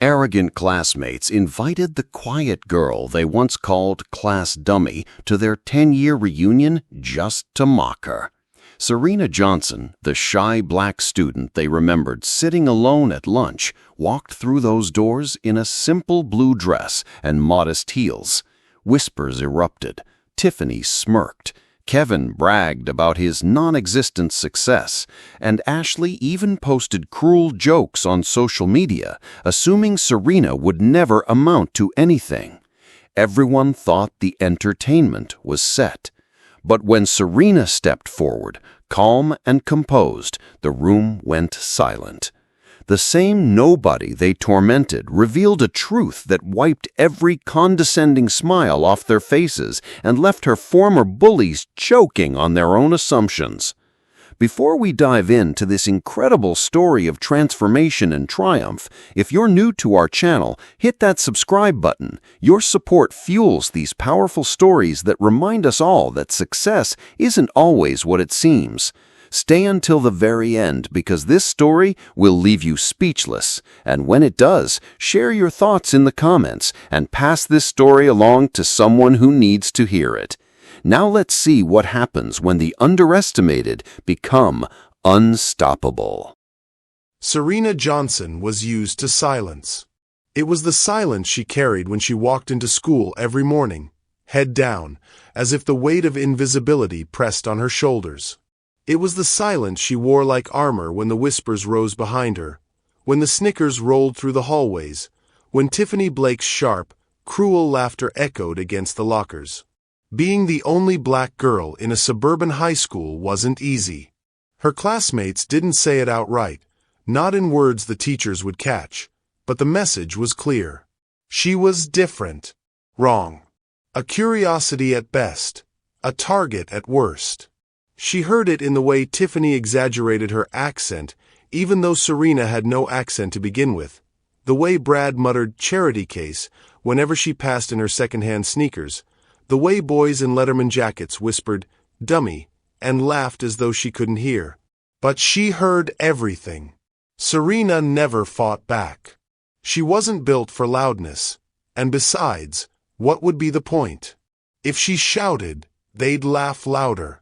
arrogant classmates invited the quiet girl they once called class dummy to their 10-year reunion just to mock her. Serena Johnson, the shy black student they remembered sitting alone at lunch, walked through those doors in a simple blue dress and modest heels. Whispers erupted. Tiffany smirked. Kevin bragged about his non-existent success, and Ashley even posted cruel jokes on social media, assuming Serena would never amount to anything. Everyone thought the entertainment was set. But when Serena stepped forward, calm and composed, the room went silent. The same nobody they tormented revealed a truth that wiped every condescending smile off their faces and left her former bullies choking on their own assumptions. Before we dive into this incredible story of transformation and triumph, if you're new to our channel, hit that subscribe button. Your support fuels these powerful stories that remind us all that success isn't always what it seems. Stay until the very end because this story will leave you speechless. And when it does, share your thoughts in the comments and pass this story along to someone who needs to hear it. Now let's see what happens when the underestimated become unstoppable. Serena Johnson was used to silence. It was the silence she carried when she walked into school every morning, head down, as if the weight of invisibility pressed on her shoulders. It was the silence she wore like armor when the whispers rose behind her, when the snickers rolled through the hallways, when Tiffany Blake's sharp, cruel laughter echoed against the lockers. Being the only black girl in a suburban high school wasn't easy. Her classmates didn't say it outright, not in words the teachers would catch, but the message was clear. She was different, wrong, a curiosity at best, a target at worst. She heard it in the way Tiffany exaggerated her accent, even though Serena had no accent to begin with, the way Brad muttered "charity case" whenever she passed in her second-hand sneakers, the way boys in Letterman jackets whispered "dummy" and laughed as though she couldn't hear. But she heard everything. Serena never fought back. She wasn't built for loudness, and besides, what would be the point? If she shouted, they'd laugh louder.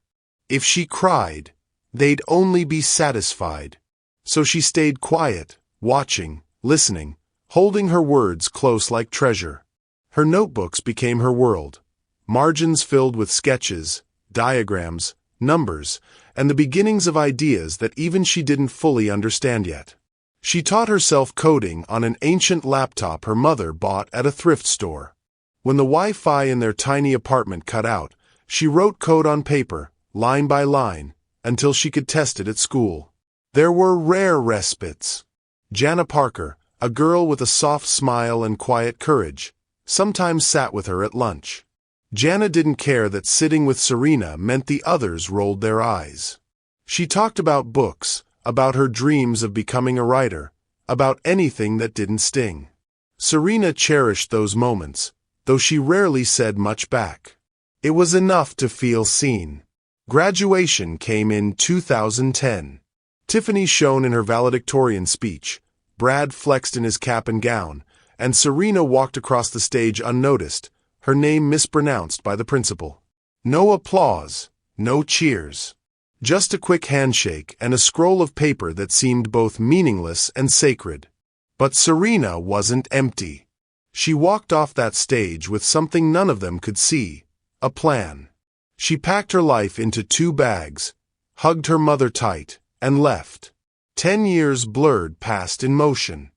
If she cried, they'd only be satisfied. So she stayed quiet, watching, listening, holding her words close like treasure. Her notebooks became her world. Margins filled with sketches, diagrams, numbers, and the beginnings of ideas that even she didn't fully understand yet. She taught herself coding on an ancient laptop her mother bought at a thrift store. When the Wi-Fi in their tiny apartment cut out, she wrote code on paper, line by line, until she could test it at school. There were rare respites. Jana Parker, a girl with a soft smile and quiet courage, sometimes sat with her at lunch. Jana didn't care that sitting with Serena meant the others rolled their eyes. She talked about books, about her dreams of becoming a writer, about anything that didn't sting. Serena cherished those moments, though she rarely said much back. It was enough to feel seen. Graduation came in 2010. Tiffany shone in her valedictorian speech, Brad flexed in his cap and gown, and Serena walked across the stage unnoticed, her name mispronounced by the principal. No applause, no cheers. Just a quick handshake and a scroll of paper that seemed both meaningless and sacred. But Serena wasn't empty. She walked off that stage with something none of them could see, a plan. She packed her life into 2 bags, hugged her mother tight, and left. 10 years blurred past in motion.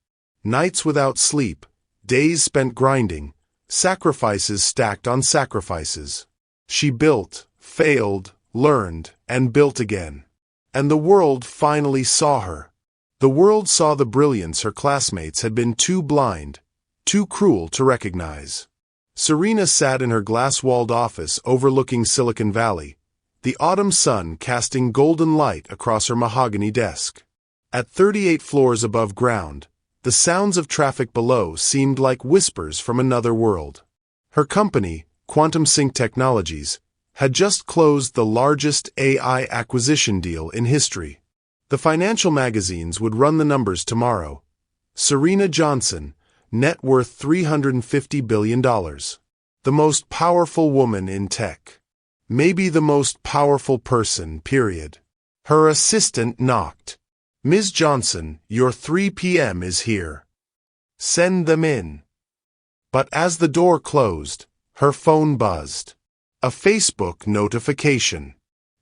Nights without sleep, days spent grinding, sacrifices stacked on sacrifices. She built, failed, learned, and built again. And the world finally saw her. The world saw the brilliance her classmates had been too blind, too cruel to recognize. Serena sat in her glass-walled office overlooking Silicon Valley, the autumn sun casting golden light across her mahogany desk. At 38 floors above ground, the sounds of traffic below seemed like whispers from another world. Her company, Quantum Sync Technologies, had just closed the largest AI acquisition deal in history. The financial magazines would run the numbers tomorrow. Serena Johnson, net worth $350 billion. The most powerful woman in tech. Maybe the most powerful person, period. Her assistant knocked. "Ms. Johnson, your 3 p.m. is here. Send them in." But as the door closed, her phone buzzed. A Facebook notification.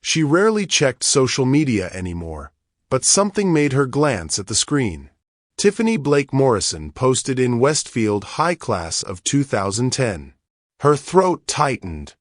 She rarely checked social media anymore, but something made her glance at the screen. Tiffany Blake Morrison posted in Westfield High Class of 2010. Her throat tightened.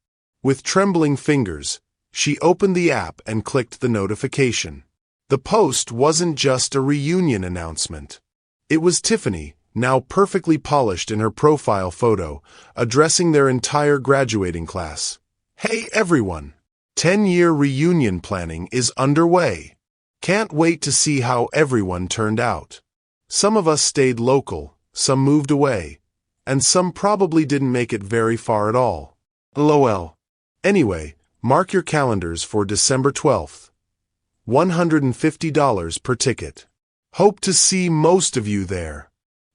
With trembling fingers, she opened the app and clicked the notification. The post wasn't just a reunion announcement. It was Tiffany, now perfectly polished in her profile photo, addressing their entire graduating class. "Hey everyone! 10-year reunion planning is underway. Can't wait to see how everyone turned out. Some of us stayed local, some moved away, and some probably didn't make it very far at all. LOL. Anyway, mark your calendars for December 12th. $150 per ticket. Hope to see most of you there."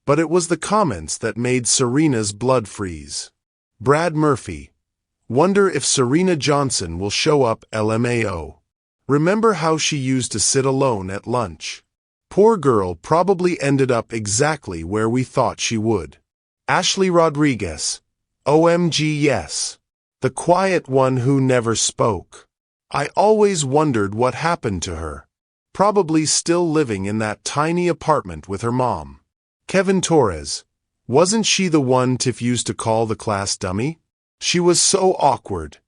But it was the comments that made Serena's blood freeze. Brad Murphy. "Wonder if Serena Johnson will show up LMAO. Remember how she used to sit alone at lunch? Poor girl probably ended up exactly where we thought she would." Ashley Rodriguez. "OMG yes. The quiet one who never spoke. I always wondered what happened to her. Probably still living in that tiny apartment with her mom." Kevin Torres. "Wasn't she the one Tiff used to call the class dummy? She was so awkward.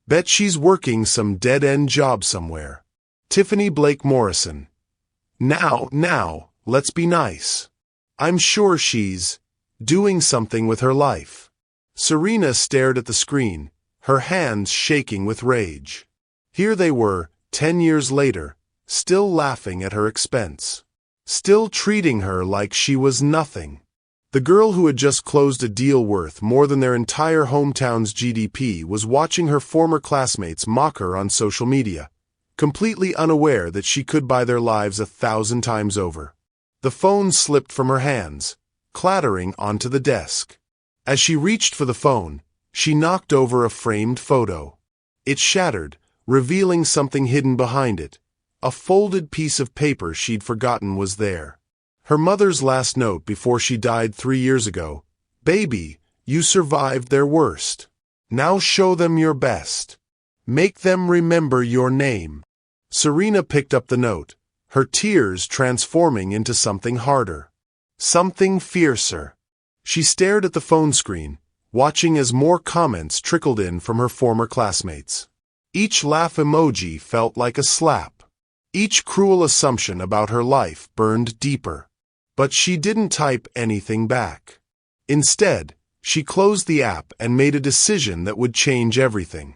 Bet she's working some dead-end job somewhere." Tiffany Blake Morrison. Now, let's be nice. I'm sure she's doing something with her life." Serena stared at the screen, her hands shaking with rage. Here they were, 10 years later, still laughing at her expense. Still treating her like she was nothing. The girl who had just closed a deal worth more than their entire hometown's GDP was watching her former classmates mock her on social media, completely unaware that she could buy their lives 1,000 times over. The phone slipped from her hands, clattering onto the desk. As she reached for the phone, she knocked over a framed photo. It shattered, revealing something hidden behind it. A folded piece of paper she'd forgotten was there. Her mother's last note before she died 3 years ago. "Baby, you survived their worst. Now show them your best. Make them remember your name." Serena picked up the note, her tears transforming into something harder. Something fiercer. She stared at the phone screen, watching as more comments trickled in from her former classmates. Each laugh emoji felt like a slap. Each cruel assumption about her life burned deeper. But she didn't type anything back. Instead, she closed the app and made a decision that would change everything.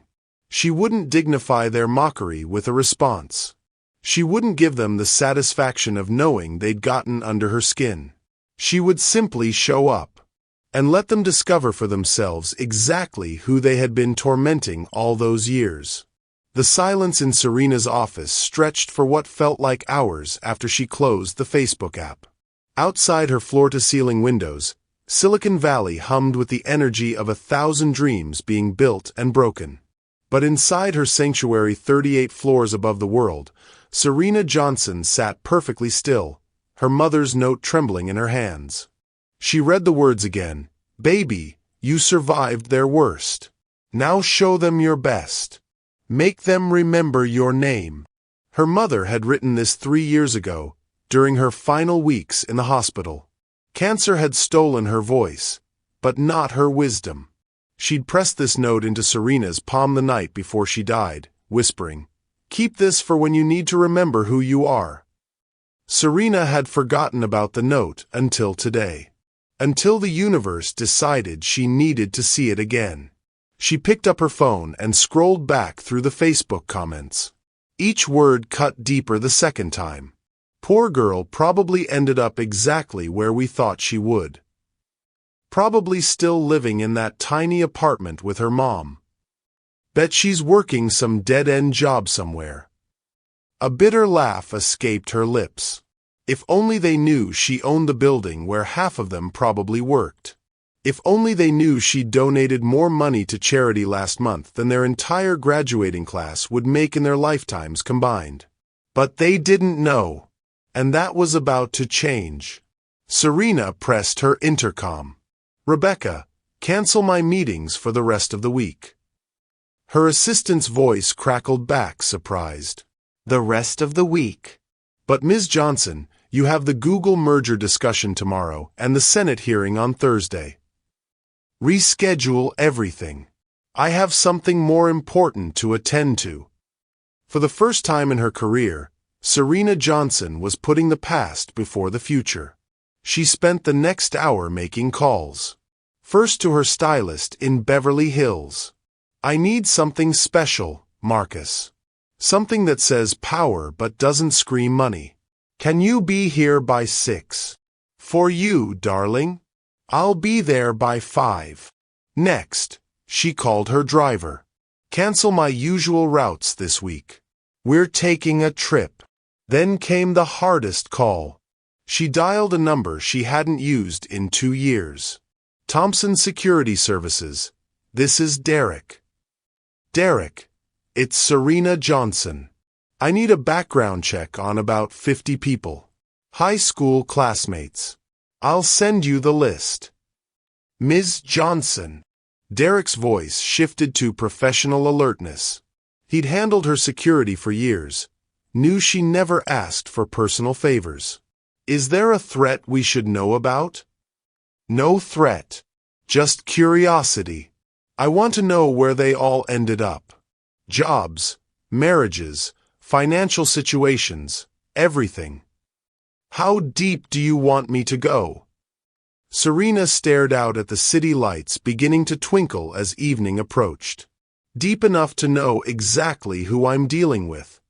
She wouldn't dignify their mockery with a response. She wouldn't give them the satisfaction of knowing they'd gotten under her skin. She would simply show up and let them discover for themselves exactly who they had been tormenting all those years. The silence in Serena's office stretched for what felt like hours after she closed the Facebook app. Outside her floor-to-ceiling windows, Silicon Valley hummed with the energy of 1,000 dreams being built and broken. But inside her sanctuary 38 floors above the world, Serena Johnson sat perfectly still, her mother's note trembling in her hands. She read the words again. "Baby, you survived their worst. Now show them your best. Make them remember your name." Her mother had written this 3 years ago, during her final weeks in the hospital. Cancer had stolen her voice, but not her wisdom. She'd pressed this note into Serena's palm the night before she died, whispering, "Keep this for when you need to remember who you are." Serena had forgotten about the note until today. Until the universe decided she needed to see it again. She picked up her phone and scrolled back through the Facebook comments. Each word cut deeper the second time. Poor girl probably ended up exactly where we thought she would. Probably still living in that tiny apartment with her mom. Bet she's working some dead-end job somewhere. A bitter laugh escaped her lips. If only they knew she owned the building where half of them probably worked. If only they knew she donated more money to charity last month than their entire graduating class would make in their lifetimes combined. But they didn't know. And that was about to change. Serena pressed her intercom. "Rebecca, cancel my meetings for the rest of the week." Her assistant's voice crackled back, surprised. "The rest of the week?" "But Ms. Johnson, you have the Google merger discussion tomorrow and the Senate hearing on Thursday. Reschedule everything. I have something more important to attend to." For the first time in her career, Serena Johnson was putting the past before the future. She spent the next hour making calls. First to her stylist in Beverly Hills. "I need something special, Marcus. Something that says power but doesn't scream money. Can you be here by 6? For you, darling. I'll be there by 5. Next, she called her driver. "Cancel my usual routes this week. We're taking a trip." Then came the hardest call. She dialed a number she hadn't used in 2 years. "Thompson Security Services. This is Derek." "Derek, it's Serena Johnson. I need a background check on about 50 people. High school classmates. I'll send you the list." "Ms. Johnson." Derek's voice shifted to professional alertness. He'd handled her security for years, knew she never asked for personal favors. "Is there a threat we should know about?" "No threat. Just curiosity. I want to know where they all ended up. Jobs, marriages, financial situations, everything." "How deep do you want me to go?" Serena stared out at the city lights beginning to twinkle as evening approached. "Deep enough to know exactly who I'm dealing with."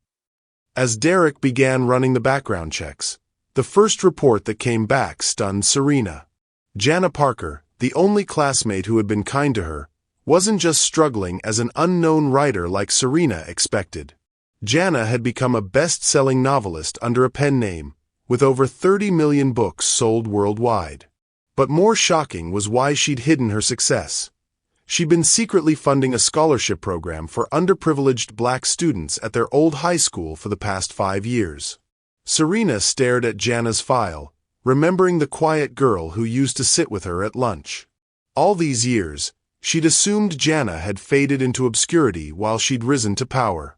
As Derek began running the background checks, the first report that came back stunned Serena. Jana Parker, the only classmate who had been kind to her, wasn't just struggling as an unknown writer like Serena expected. Jana had become a best-selling novelist under a pen name, with over 30 million books sold worldwide. But more shocking was why she'd hidden her success. She'd been secretly funding a scholarship program for underprivileged black students at their old high school for the past 5 years. Serena stared at Jana's file, remembering the quiet girl who used to sit with her at lunch. All these years, she'd assumed Jana had faded into obscurity while she'd risen to power.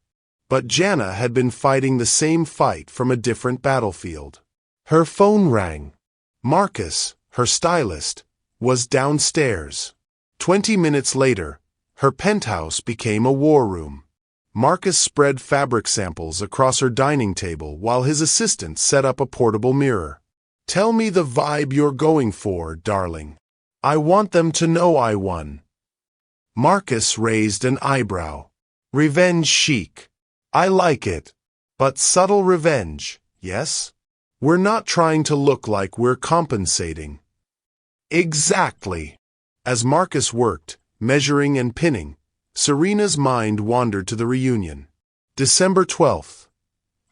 But Jana had been fighting the same fight from a different battlefield. Her phone rang. Marcus, her stylist, was downstairs. 20 minutes later, her penthouse became a war room. Marcus spread fabric samples across her dining table while his assistant set up a portable mirror. "Tell me the vibe you're going for, darling. I want them to know I won." Marcus raised an eyebrow. "Revenge chic. I like it. But subtle revenge, yes? We're not trying to look like we're compensating." "Exactly." As Marcus worked, measuring and pinning, Serena's mind wandered to the reunion. December 12th.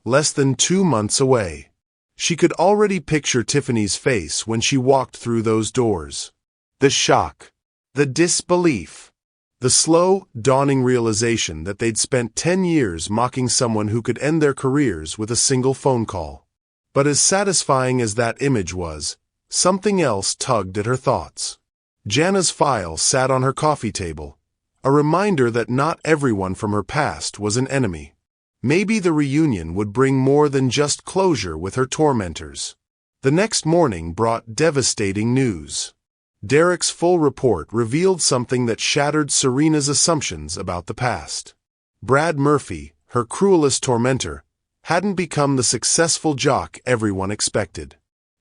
Less than 2 months away. She could already picture Tiffany's face when she walked through those doors. The shock. The disbelief. The slow, dawning realization that they'd spent 10 years mocking someone who could end their careers with a single phone call. But as satisfying as that image was, something else tugged at her thoughts. Jana's file sat on her coffee table, a reminder that not everyone from her past was an enemy. Maybe the reunion would bring more than just closure with her tormentors. The next morning brought devastating news. Derek's full report revealed something that shattered Serena's assumptions about the past. Brad Murphy, her cruelest tormentor, hadn't become the successful jock everyone expected.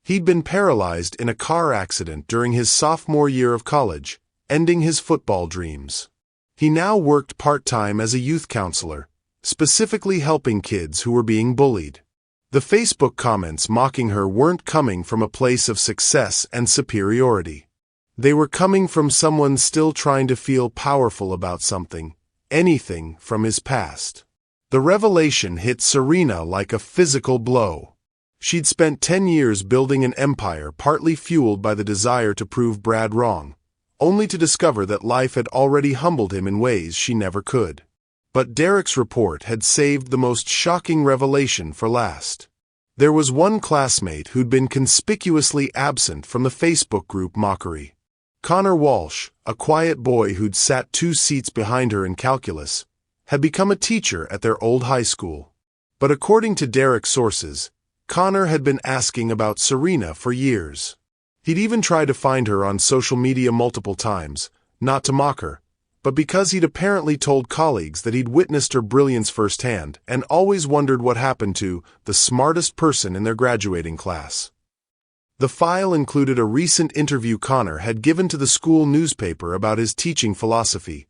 He'd been paralyzed in a car accident during his sophomore year of college, ending his football dreams. He now worked part-time as a youth counselor, specifically helping kids who were being bullied. The Facebook comments mocking her weren't coming from a place of success and superiority. They were coming from someone still trying to feel powerful about something, anything from his past. The revelation hit Serena like a physical blow. She'd spent 10 years building an empire partly fueled by the desire to prove Brad wrong, only to discover that life had already humbled him in ways she never could. But Derek's report had saved the most shocking revelation for last. There was one classmate who'd been conspicuously absent from the Facebook group Mockery. Connor Walsh, a quiet boy who'd sat 2 seats behind her in calculus, had become a teacher at their old high school. But according to Derek's sources, Connor had been asking about Serena for years. He'd even tried to find her on social media multiple times, not to mock her, but because he'd apparently told colleagues that he'd witnessed her brilliance firsthand and always wondered what happened to the smartest person in their graduating class. The file included a recent interview Connor had given to the school newspaper about his teaching philosophy.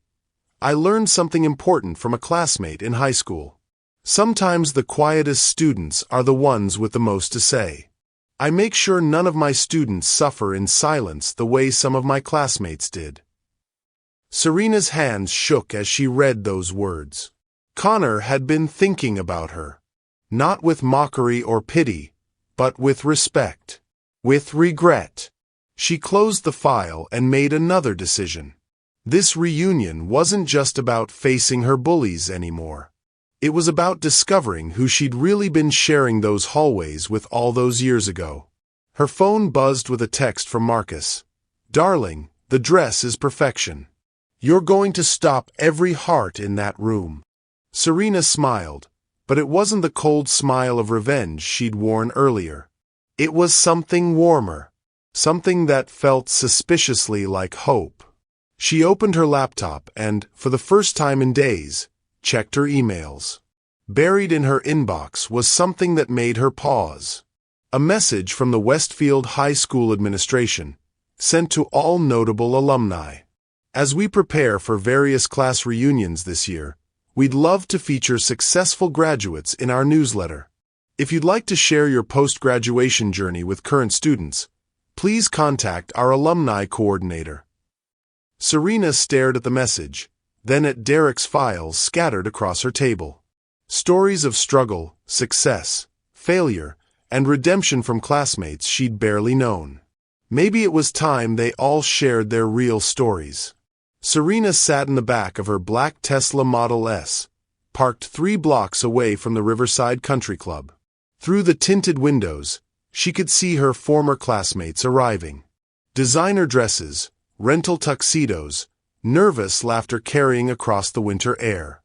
"I learned something important from a classmate in high school. Sometimes the quietest students are the ones with the most to say. I make sure none of my students suffer in silence the way some of my classmates did." Serena's hands shook as she read those words. Connor had been thinking about her, not with mockery or pity, but with respect, with regret. She closed the file and made another decision. This reunion wasn't just about facing her bullies anymore. It was about discovering who she'd really been sharing those hallways with all those years ago. Her phone buzzed with a text from Marcus. "Darling, the dress is perfection. You're going to stop every heart in that room." Serena smiled, but it wasn't the cold smile of revenge she'd worn earlier. It was something warmer, something that felt suspiciously like hope. She opened her laptop and, for the first time in days, checked her emails. Buried in her inbox was something that made her pause. A message from the Westfield High School administration, sent to all notable alumni. "As we prepare for various class reunions this year, we'd love to feature successful graduates in our newsletter. If you'd like to share your post-graduation journey with current students, please contact our alumni coordinator." Serena stared at the message, then at Derek's files scattered across her table. Stories of struggle, success, failure, and redemption from classmates she'd barely known. Maybe it was time they all shared their real stories. Serena sat in the back of her black Tesla Model S, parked 3 blocks away from the Riverside Country Club. Through the tinted windows, she could see her former classmates arriving. Designer dresses, rental tuxedos, nervous laughter carrying across the winter air.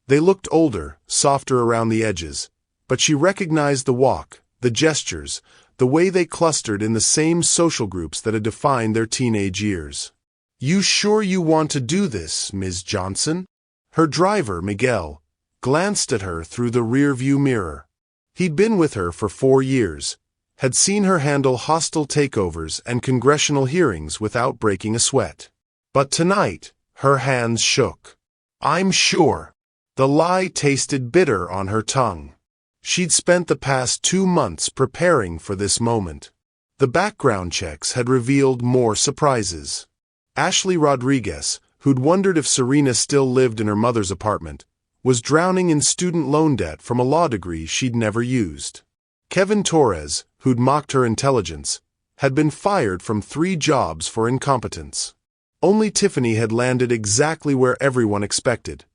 They looked older, softer around the edges, but she recognized the walk, the gestures, the way they clustered in the same social groups that had defined their teenage years. "You sure you want to do this, Ms. Johnson?" Her driver, Miguel, glanced at her through the rearview mirror. He'd been with her for 4 years, had seen her handle hostile takeovers and congressional hearings without breaking a sweat. But tonight, her hands shook. "I'm sure." The lie tasted bitter on her tongue. She'd spent the past 2 months preparing for this moment. The background checks had revealed more surprises. Ashley Rodriguez, who'd wondered if Serena still lived in her mother's apartment, was drowning in student loan debt from a law degree she'd never used. Kevin Torres, who'd mocked her intelligence, had been fired from 3 jobs for incompetence. Only Tiffany had landed exactly where everyone expected.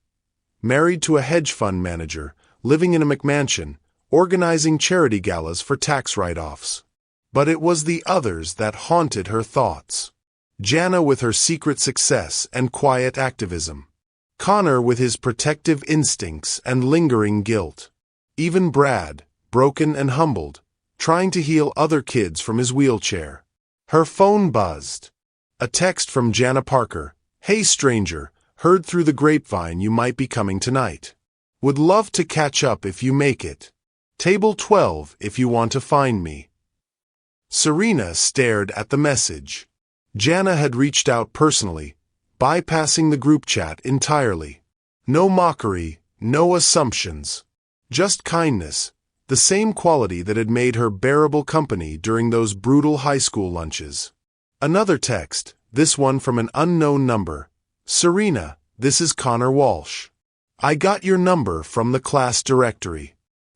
Married to a hedge fund manager, living in a McMansion, organizing charity galas for tax write-offs. But it was the others that haunted her thoughts. Jana with her secret success and quiet activism. Connor with his protective instincts and lingering guilt. Even Brad, broken and humbled, trying to heal other kids from his wheelchair. Her phone buzzed. A text from Jana Parker. "Hey stranger, heard through the grapevine you might be coming tonight. Would love to catch up if you make it. Table 12 if you want to find me." Serena stared at the message. Jana had reached out personally, bypassing the group chat entirely. No mockery, no assumptions. Just kindness, the same quality that had made her bearable company during those brutal high school lunches. Another text, this one from an unknown number. "Serena, this is Connor Walsh. I got your number from the class directory.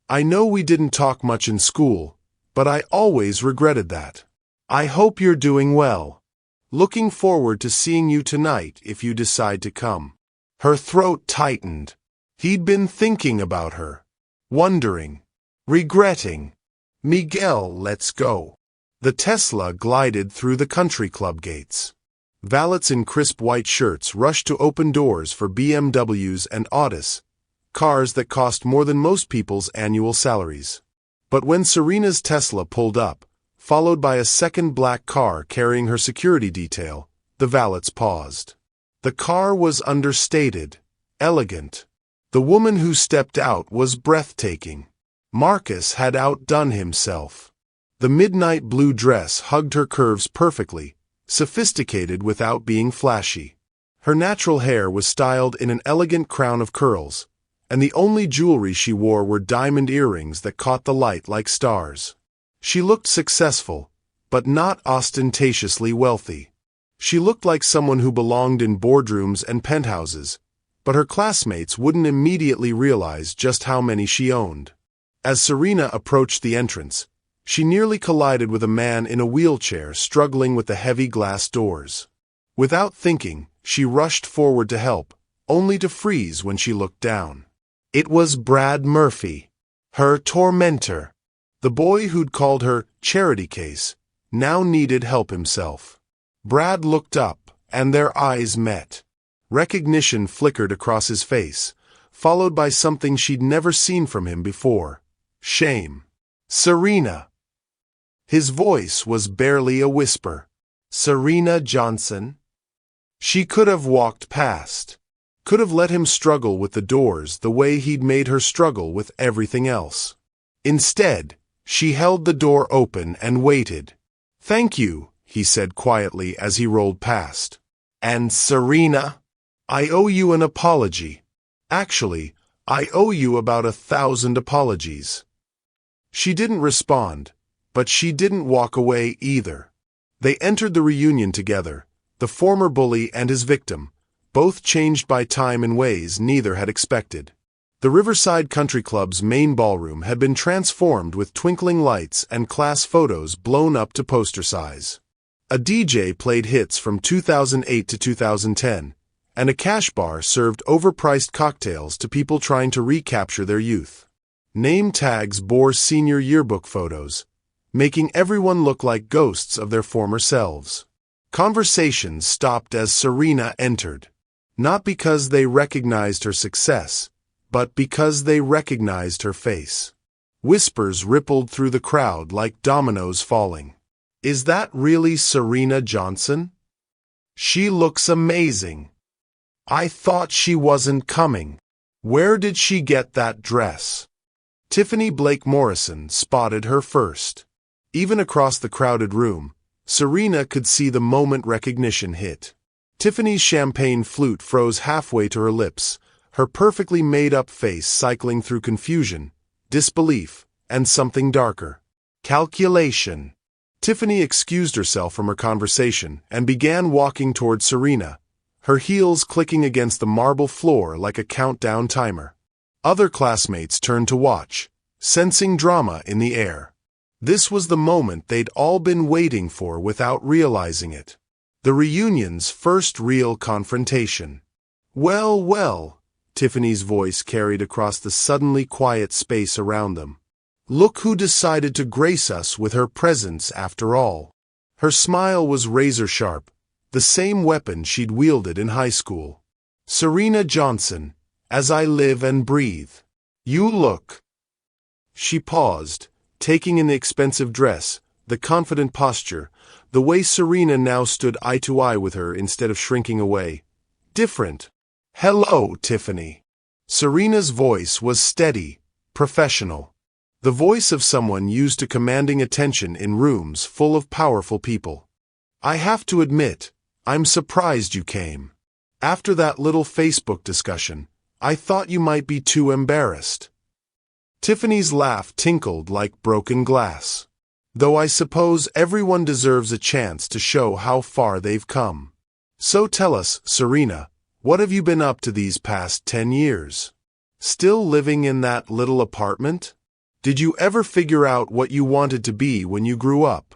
I know we didn't talk much in school, But I always regretted that. I hope you're doing well. Looking forward to seeing you tonight if you decide to come." Her throat tightened. He'd been thinking about her. Wondering. Regretting. "Miguel, let's go." The Tesla glided through the country club gates. Valets in crisp white shirts rushed to open doors for BMWs and Audis, cars that cost more than most people's annual salaries. But when Serena's Tesla pulled up, followed by a second black car carrying her security detail, the valets paused. The car was understated, elegant. The woman who stepped out was breathtaking. Marcus had outdone himself. The midnight blue dress hugged her curves perfectly, sophisticated without being flashy. Her natural hair was styled in an elegant crown of curls, and the only jewelry she wore were diamond earrings that caught the light like stars. She looked successful, but not ostentatiously wealthy. She looked like someone who belonged in boardrooms and penthouses, but her classmates wouldn't immediately realize just how many she owned. As Serena approached the entrance, she nearly collided with a man in a wheelchair struggling with the heavy glass doors. Without thinking, she rushed forward to help, only to freeze when she looked down. It was Brad Murphy, her tormentor. The boy who'd called her charity case now needed help himself. Brad looked up, and their eyes met. Recognition flickered across his face, followed by something she'd never seen from him before: shame. "Serena." His voice was barely a whisper. "Serena Johnson?" She could have walked past. Could have let him struggle with the doors the way he'd made her struggle with everything else. Instead, she held the door open and waited. "Thank you," he said quietly as he rolled past. "And Serena, I owe you an apology. Actually, I owe you about 1,000 apologies." She didn't respond, but she didn't walk away either. They entered the reunion together, the former bully and his victim, both changed by time in ways neither had expected. The Riverside Country Club's main ballroom had been transformed with twinkling lights and class photos blown up to poster size. A DJ played hits from 2008 to 2010, and a cash bar served overpriced cocktails to people trying to recapture their youth. Name tags bore senior yearbook photos, making everyone look like ghosts of their former selves. Conversations stopped as Serena entered. Not because they recognized her success, but because they recognized her face. Whispers rippled through the crowd like dominoes falling. "Is that really Serena Johnson? She looks amazing. I thought she wasn't coming. Where did she get that dress?" Tiffany Blake Morrison spotted her first. Even across the crowded room, Serena could see the moment recognition hit. Tiffany's champagne flute froze halfway to her lips, her perfectly made-up face cycling through confusion, disbelief, and something darker: calculation. Tiffany excused herself from her conversation and began walking toward Serena, her heels clicking against the marble floor like a countdown timer. Other classmates turned to watch, sensing drama in the air. This was the moment they'd all been waiting for without realizing it. The reunion's first real confrontation. "Well, well," Tiffany's voice carried across the suddenly quiet space around them. "Look who decided to grace us with her presence after all." Her smile was razor-sharp, the same weapon she'd wielded in high school. "Serena Johnson, as I live and breathe. You look." She paused, taking in the expensive dress, the confident posture, the way Serena now stood eye to eye with her instead of shrinking away. Different. "Hello, Tiffany." Serena's voice was steady, professional. The voice of someone used to commanding attention in rooms full of powerful people. "I have to admit, I'm surprised you came. After that little Facebook discussion, I thought you might be too embarrassed." Tiffany's laugh tinkled like broken glass. "Though I suppose everyone deserves a chance to show how far they've come. So tell us, Serena, what have you been up to these past 10 years? Still living in that little apartment?" Did you ever figure out what you wanted to be when you grew up?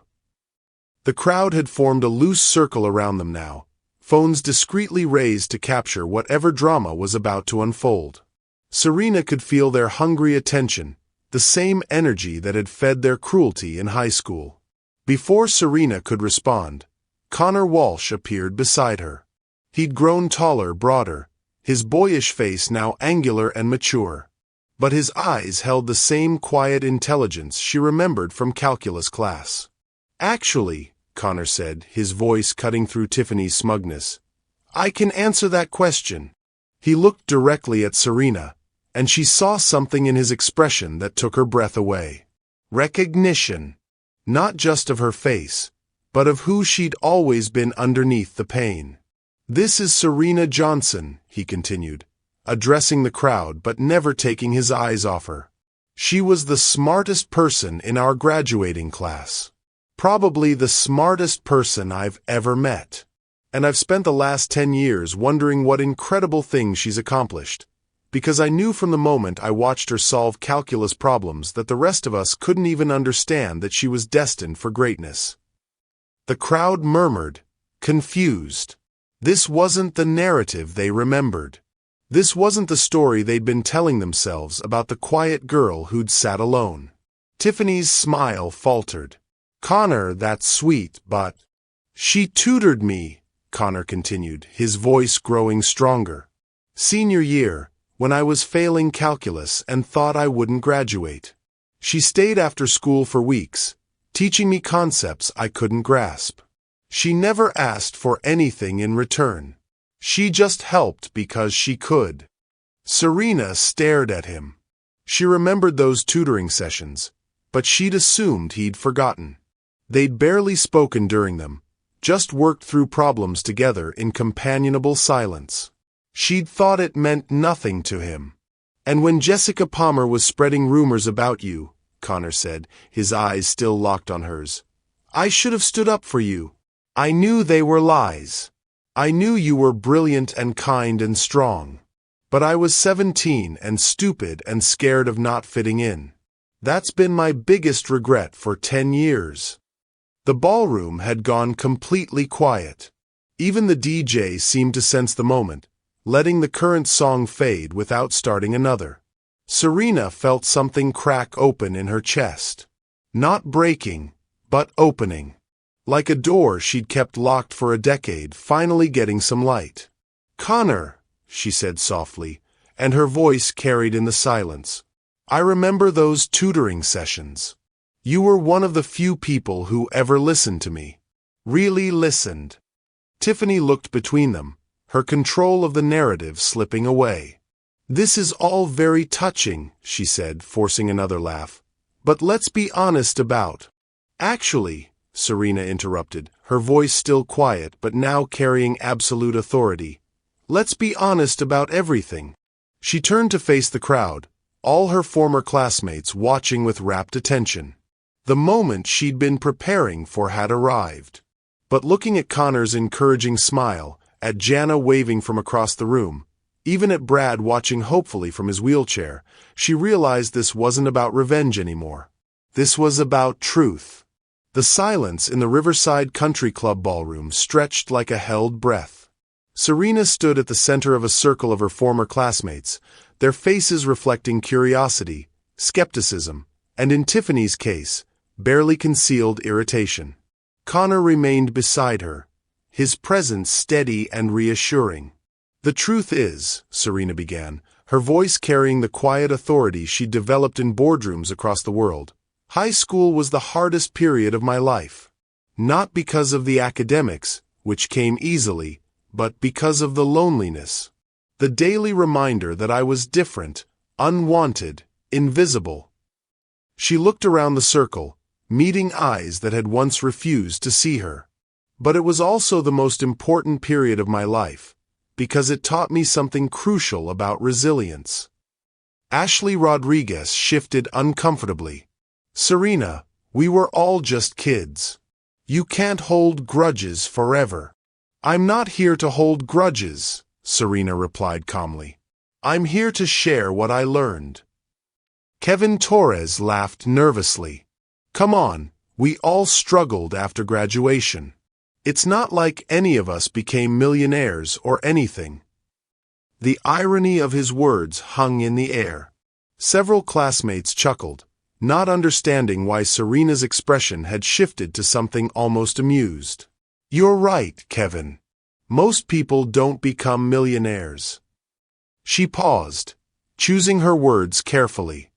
The crowd had formed a loose circle around them now, phones discreetly raised to capture whatever drama was about to unfold. Serena could feel their hungry attention, the same energy that had fed their cruelty in high school. Before Serena could respond, Connor Walsh appeared beside her. He'd grown taller, broader, his boyish face now angular and mature. But his eyes held the same quiet intelligence she remembered from calculus class. "Actually," Connor said, his voice cutting through Tiffany's smugness, "I can answer that question." He looked directly at Serena, and she saw something in his expression that took her breath away. Recognition. Not just of her face, but of who she'd always been underneath the pain. "This is Serena Johnson," he continued, addressing the crowd but never taking his eyes off her. "She was the smartest person in our graduating class. Probably the smartest person I've ever met. And I've spent the last 10 years wondering what incredible things she's accomplished, because I knew from the moment I watched her solve calculus problems that the rest of us couldn't even understand that she was destined for greatness." The crowd murmured, confused. This wasn't the narrative they remembered. This wasn't the story they'd been telling themselves about the quiet girl who'd sat alone. Tiffany's smile faltered. "Connor, that's sweet, but—" "She tutored me," Connor continued, his voice growing stronger. "Senior year, when I was failing calculus and thought I wouldn't graduate. She stayed after school for weeks, teaching me concepts I couldn't grasp. She never asked for anything in return. She just helped because she could." Serena stared at him. She remembered those tutoring sessions, but she'd assumed he'd forgotten. They'd barely spoken during them, just worked through problems together in companionable silence. She'd thought it meant nothing to him. "And when Jessica Palmer was spreading rumors about you," Connor said, his eyes still locked on hers, "I should have stood up for you. I knew they were lies. I knew you were brilliant and kind and strong. But I was 17 and stupid and scared of not fitting in. That's been my biggest regret for 10 years." The ballroom had gone completely quiet. Even the DJ seemed to sense the moment, letting the current song fade without starting another. Serena felt something crack open in her chest. Not breaking, but opening. Like a door she'd kept locked for a decade, finally getting some light. "Connor," she said softly, and her voice carried in the silence, "I remember those tutoring sessions. You were one of the few people who ever listened to me. Really listened." Tiffany looked between them, her control of the narrative slipping away. "This is all very touching," she said, forcing another laugh. "But let's be honest about—" "Actually," Serena interrupted, her voice still quiet but now carrying absolute authority, "let's be honest about everything." She turned to face the crowd, all her former classmates watching with rapt attention. The moment she'd been preparing for had arrived. But looking at Connor's encouraging smile, at Jana waving from across the room, even at Brad watching hopefully from his wheelchair, she realized this wasn't about revenge anymore. This was about truth. The silence in the Riverside Country Club ballroom stretched like a held breath. Serena stood at the center of a circle of her former classmates, their faces reflecting curiosity, skepticism, and in Tiffany's case, barely concealed irritation. Connor remained beside her, his presence steady and reassuring. "The truth is," Serena began, her voice carrying the quiet authority she'd developed in boardrooms across the world, "high school was the hardest period of my life. Not because of the academics, which came easily, but because of the loneliness. The daily reminder that I was different, unwanted, invisible." She looked around the circle, meeting eyes that had once refused to see her. "But it was also the most important period of my life, because it taught me something crucial about resilience." Ashley Rodriguez shifted uncomfortably. "Serena, we were all just kids. You can't hold grudges forever." "I'm not here to hold grudges," Serena replied calmly. "I'm here to share what I learned." Kevin Torres laughed nervously. Come on, we all struggled after graduation. It's not like any of us became millionaires or anything. The irony of his words hung in the air. Several classmates chuckled, not understanding why Serena's expression had shifted to something almost amused. You're right, Kevin. Most people don't become millionaires. She paused, choosing her words carefully.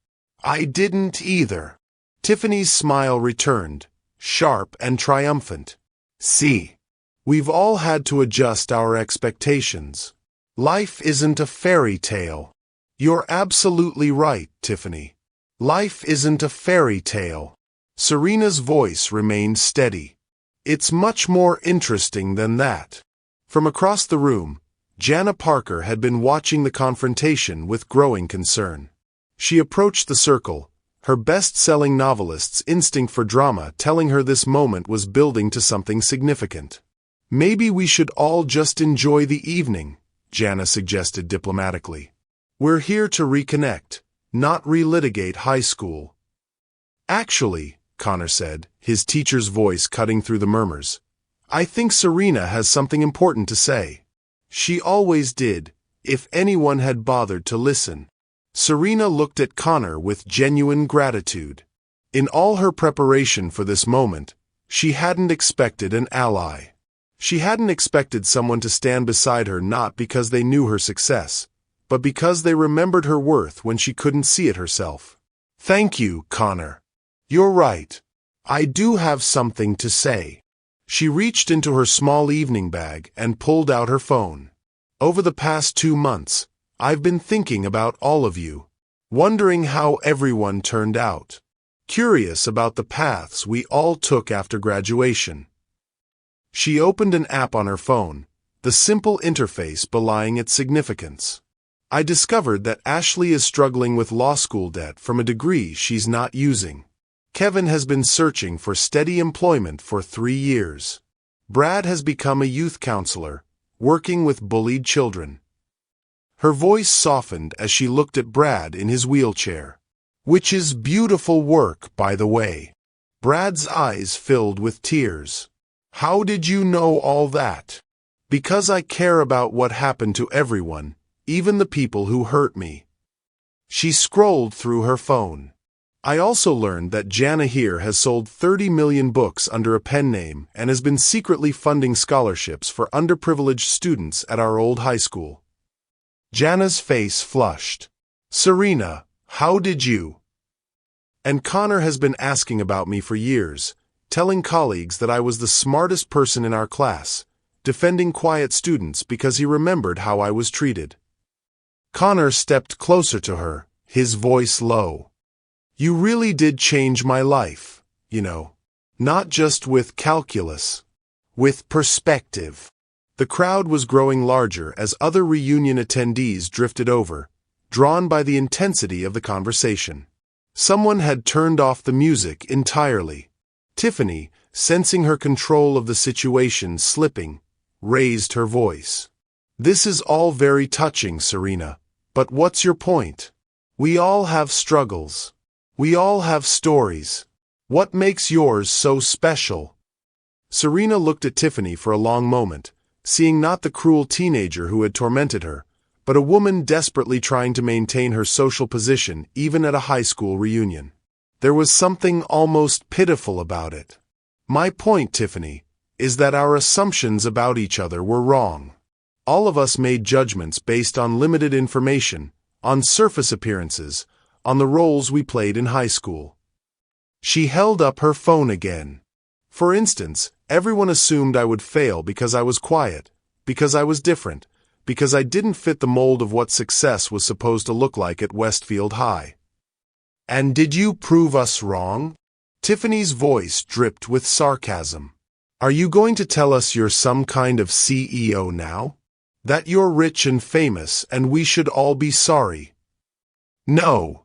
I didn't either. Tiffany's smile returned, sharp and triumphant. See, we've all had to adjust our expectations. Life isn't a fairy tale. You're absolutely right, Tiffany. Life isn't a fairy tale. Serena's voice remained steady. It's much more interesting than that. From across the room, Jana Parker had been watching the confrontation with growing concern. She approached the circle, her best-selling novelist's instinct for drama telling her this moment was building to something significant. Maybe we should all just enjoy the evening, Jana suggested diplomatically. We're here to reconnect, not relitigate high school. Actually, Connor said, his teacher's voice cutting through the murmurs, I think Serena has something important to say. She always did, if anyone had bothered to listen. Serena looked at Connor with genuine gratitude. In all her preparation for this moment, she hadn't expected an ally. She hadn't expected someone to stand beside her not because they knew her success, but because they remembered her worth when she couldn't see it herself. Thank you, Connor. You're right. I do have something to say. She reached into her small evening bag and pulled out her phone. Over the past 2 months, I've been thinking about all of you, wondering how everyone turned out, curious about the paths we all took after graduation. She opened an app on her phone, the simple interface belying its significance. I discovered that Ashley is struggling with law school debt from a degree she's not using. Kevin has been searching for steady employment for 3 years. Brad has become a youth counselor, working with bullied children. Her voice softened as she looked at Brad in his wheelchair. Which is beautiful work, by the way. Brad's eyes filled with tears. How did you know all that? Because I care about what happened to everyone, even the people who hurt me. She scrolled through her phone. I also learned that Jana here has sold 30 million books under a pen name and has been secretly funding scholarships for underprivileged students at our old high school. Jana's face flushed. Serena, how did you? And Connor has been asking about me for years, telling colleagues that I was the smartest person in our class, defending quiet students because he remembered how I was treated. Connor stepped closer to her, his voice low. You really did change my life, you know. Not just with calculus. With perspective. The crowd was growing larger as other reunion attendees drifted over, drawn by the intensity of the conversation. Someone had turned off the music entirely. Tiffany, sensing her control of the situation slipping, raised her voice. This is all very touching, Serena, but what's your point? We all have struggles. We all have stories. What makes yours so special? Serena looked at Tiffany for a long moment, seeing not the cruel teenager who had tormented her, but a woman desperately trying to maintain her social position even at a high school reunion. There was something almost pitiful about it. My point, Tiffany, is that our assumptions about each other were wrong. All of us made judgments based on limited information, on surface appearances, on the roles we played in high school. She held up her phone again. For instance, everyone assumed I would fail because I was quiet, because I was different, because I didn't fit the mold of what success was supposed to look like at Westfield High. And did you prove us wrong? Tiffany's voice dripped with sarcasm. Are you going to tell us you're some kind of CEO now? That you're rich and famous and we should all be sorry? No,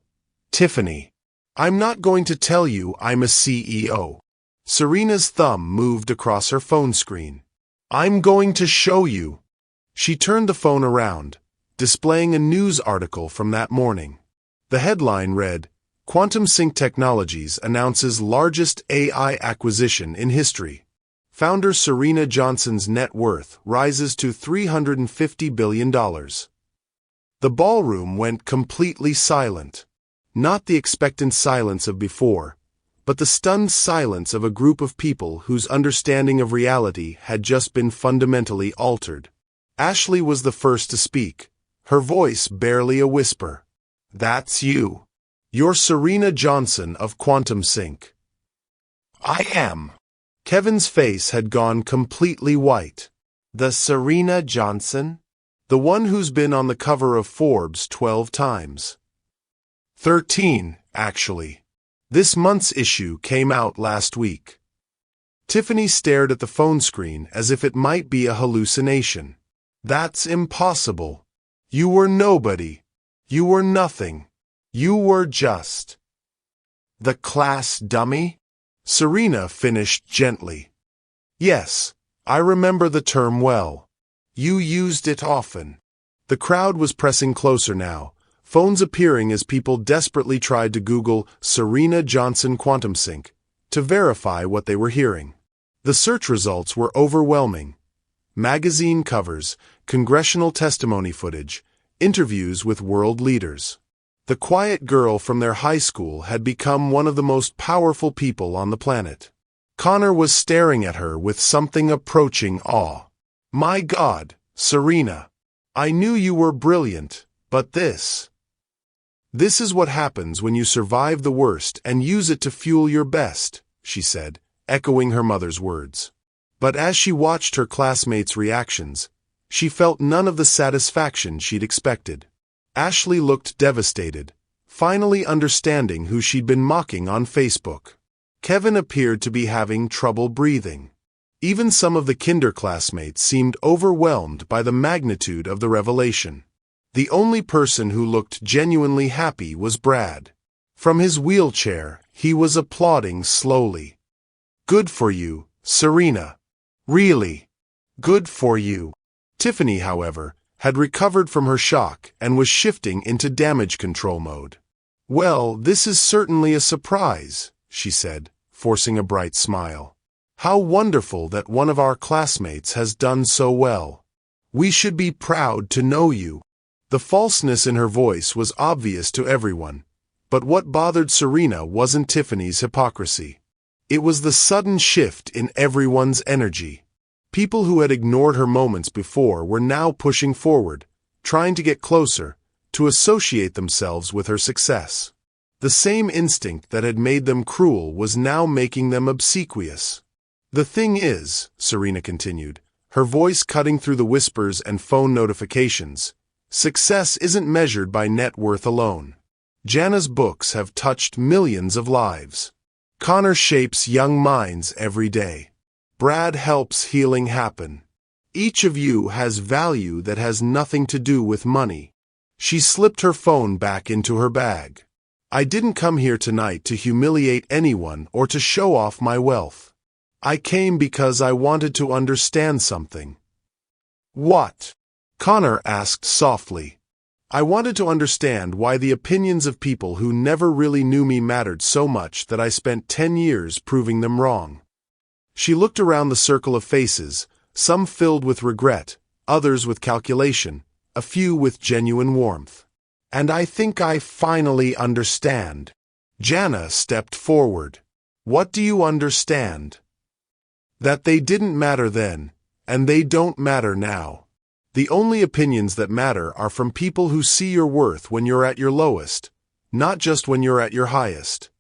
Tiffany. I'm not going to tell you I'm a CEO. Serena's thumb moved across her phone screen. I'm going to show you. She turned the phone around, displaying a news article from that morning. The headline read, Quantum Sync Technologies announces largest AI acquisition in history. Founder Serena Johnson's net worth rises to $350 billion. The ballroom went completely silent. Not the expectant silence of before, but the stunned silence of a group of people whose understanding of reality had just been fundamentally altered. Ashley was the first to speak, her voice barely a whisper. "That's you. You're Serena Johnson of Quantum Sync." "I am." Kevin's face had gone completely white. "The Serena Johnson? The one who's been on the cover of Forbes 12 times. 13, actually. This month's issue came out last week." Tiffany stared at the phone screen as if it might be a hallucination. "That's impossible. You were nobody. You were nothing. You were just the class dummy?" Serena finished gently. "Yes, I remember the term well. You used it often." The crowd was pressing closer now, phones appearing as people desperately tried to Google Serena Johnson Quantum Sync to verify what they were hearing. The search results were overwhelming. Magazine covers, congressional testimony footage, interviews with world leaders. The quiet girl from their high school had become one of the most powerful people on the planet. Connor was staring at her with something approaching awe. "My God, Serena. I knew you were brilliant, but this is what happens when you survive the worst and use it to fuel your best," she said, echoing her mother's words. But as she watched her classmates' reactions, she felt none of the satisfaction she'd expected. Ashley looked devastated, finally understanding who she'd been mocking on Facebook. Kevin appeared to be having trouble breathing. Even some of the kinder classmates seemed overwhelmed by the magnitude of the revelation. The only person who looked genuinely happy was Brad. From his wheelchair, he was applauding slowly. "Good for you, Serena. Really. Good for you." Tiffany, however, had recovered from her shock and was shifting into damage control mode. "Well, this is certainly a surprise," she said, forcing a bright smile. "How wonderful that one of our classmates has done so well. We should be proud to know you." The falseness in her voice was obvious to everyone, but what bothered Serena wasn't Tiffany's hypocrisy. It was the sudden shift in everyone's energy. People who had ignored her moments before were now pushing forward, trying to get closer, to associate themselves with her success. The same instinct that had made them cruel was now making them obsequious. "The thing is," Serena continued, her voice cutting through the whispers and phone notifications, "success isn't measured by net worth alone. Jana's books have touched millions of lives. Connor shapes young minds every day. Brad helps healing happen. Each of you has value that has nothing to do with money." She slipped her phone back into her bag. "I didn't come here tonight to humiliate anyone or to show off my wealth. I came because I wanted to understand something." "What?" Connor asked softly. "I wanted to understand why the opinions of people who never really knew me mattered so much that I spent 10 years proving them wrong." She looked around the circle of faces, some filled with regret, others with calculation, a few with genuine warmth. "And I think I finally understand." Jana stepped forward. "What do you understand?" "That they didn't matter then, and they don't matter now. The only opinions that matter are from people who see your worth when you're at your lowest, not just when you're at your highest."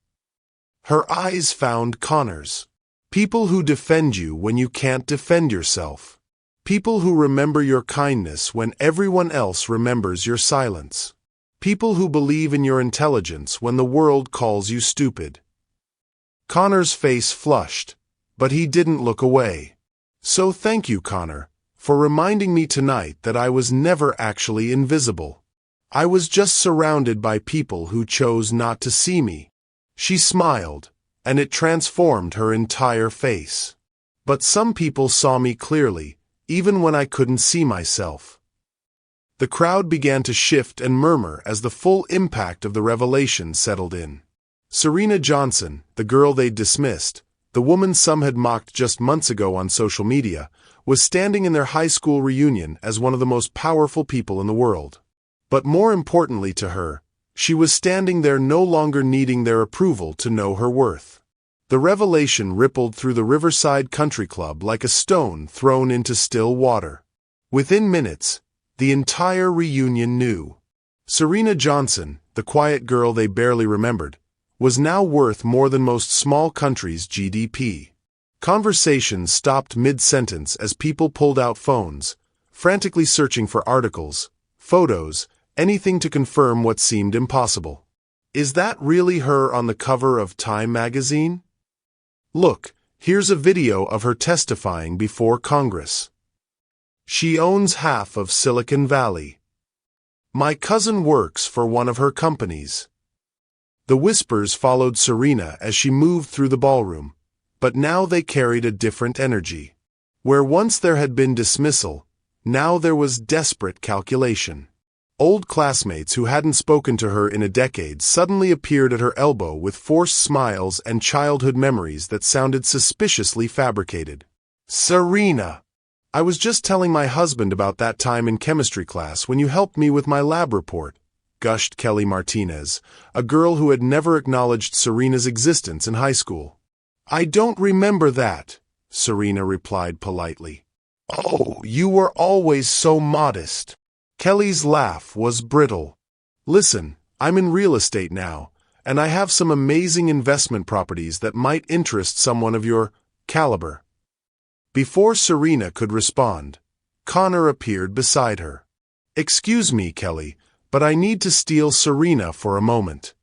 Her eyes found Connor's. "People who defend you when you can't defend yourself. People who remember your kindness when everyone else remembers your silence. People who believe in your intelligence when the world calls you stupid." Connor's face flushed, but he didn't look away. "So thank you, Connor, for reminding me tonight that I was never actually invisible. I was just surrounded by people who chose not to see me." She smiled, and it transformed her entire face. "But some people saw me clearly, even when I couldn't see myself." The crowd began to shift and murmur as the full impact of the revelation settled in. Serena Johnson, the girl they'd dismissed, the woman some had mocked just months ago on social media, was standing in their high school reunion as one of the most powerful people in the world. But more importantly to her, she was standing there no longer needing their approval to know her worth. The revelation rippled through the Riverside Country Club like a stone thrown into still water. Within minutes, the entire reunion knew. Serena Johnson, the quiet girl they barely remembered, was now worth more than most small countries' GDP. Conversations stopped mid-sentence as people pulled out phones, frantically searching for articles, photos, anything to confirm what seemed impossible. Is that really her on the cover of Time magazine? Look, here's a video of her testifying before Congress. She owns half of Silicon Valley. My cousin works for one of her companies. The whispers followed Serena as she moved through the ballroom, but now they carried a different energy. Where once there had been dismissal, now there was desperate calculation. Old classmates who hadn't spoken to her in a decade suddenly appeared at her elbow with forced smiles and childhood memories that sounded suspiciously fabricated. Serena! I was just telling my husband about that time in chemistry class when you helped me with my lab report, gushed Kelly Martinez, a girl who had never acknowledged Serena's existence in high school. I don't remember that, Serena replied politely. Oh, you were always so modest. Kelly's laugh was brittle. Listen, I'm in real estate now, and I have some amazing investment properties that might interest someone of your caliber. Before Serena could respond, Connor appeared beside her. Excuse me, Kelly, but I need to steal Serena for a moment.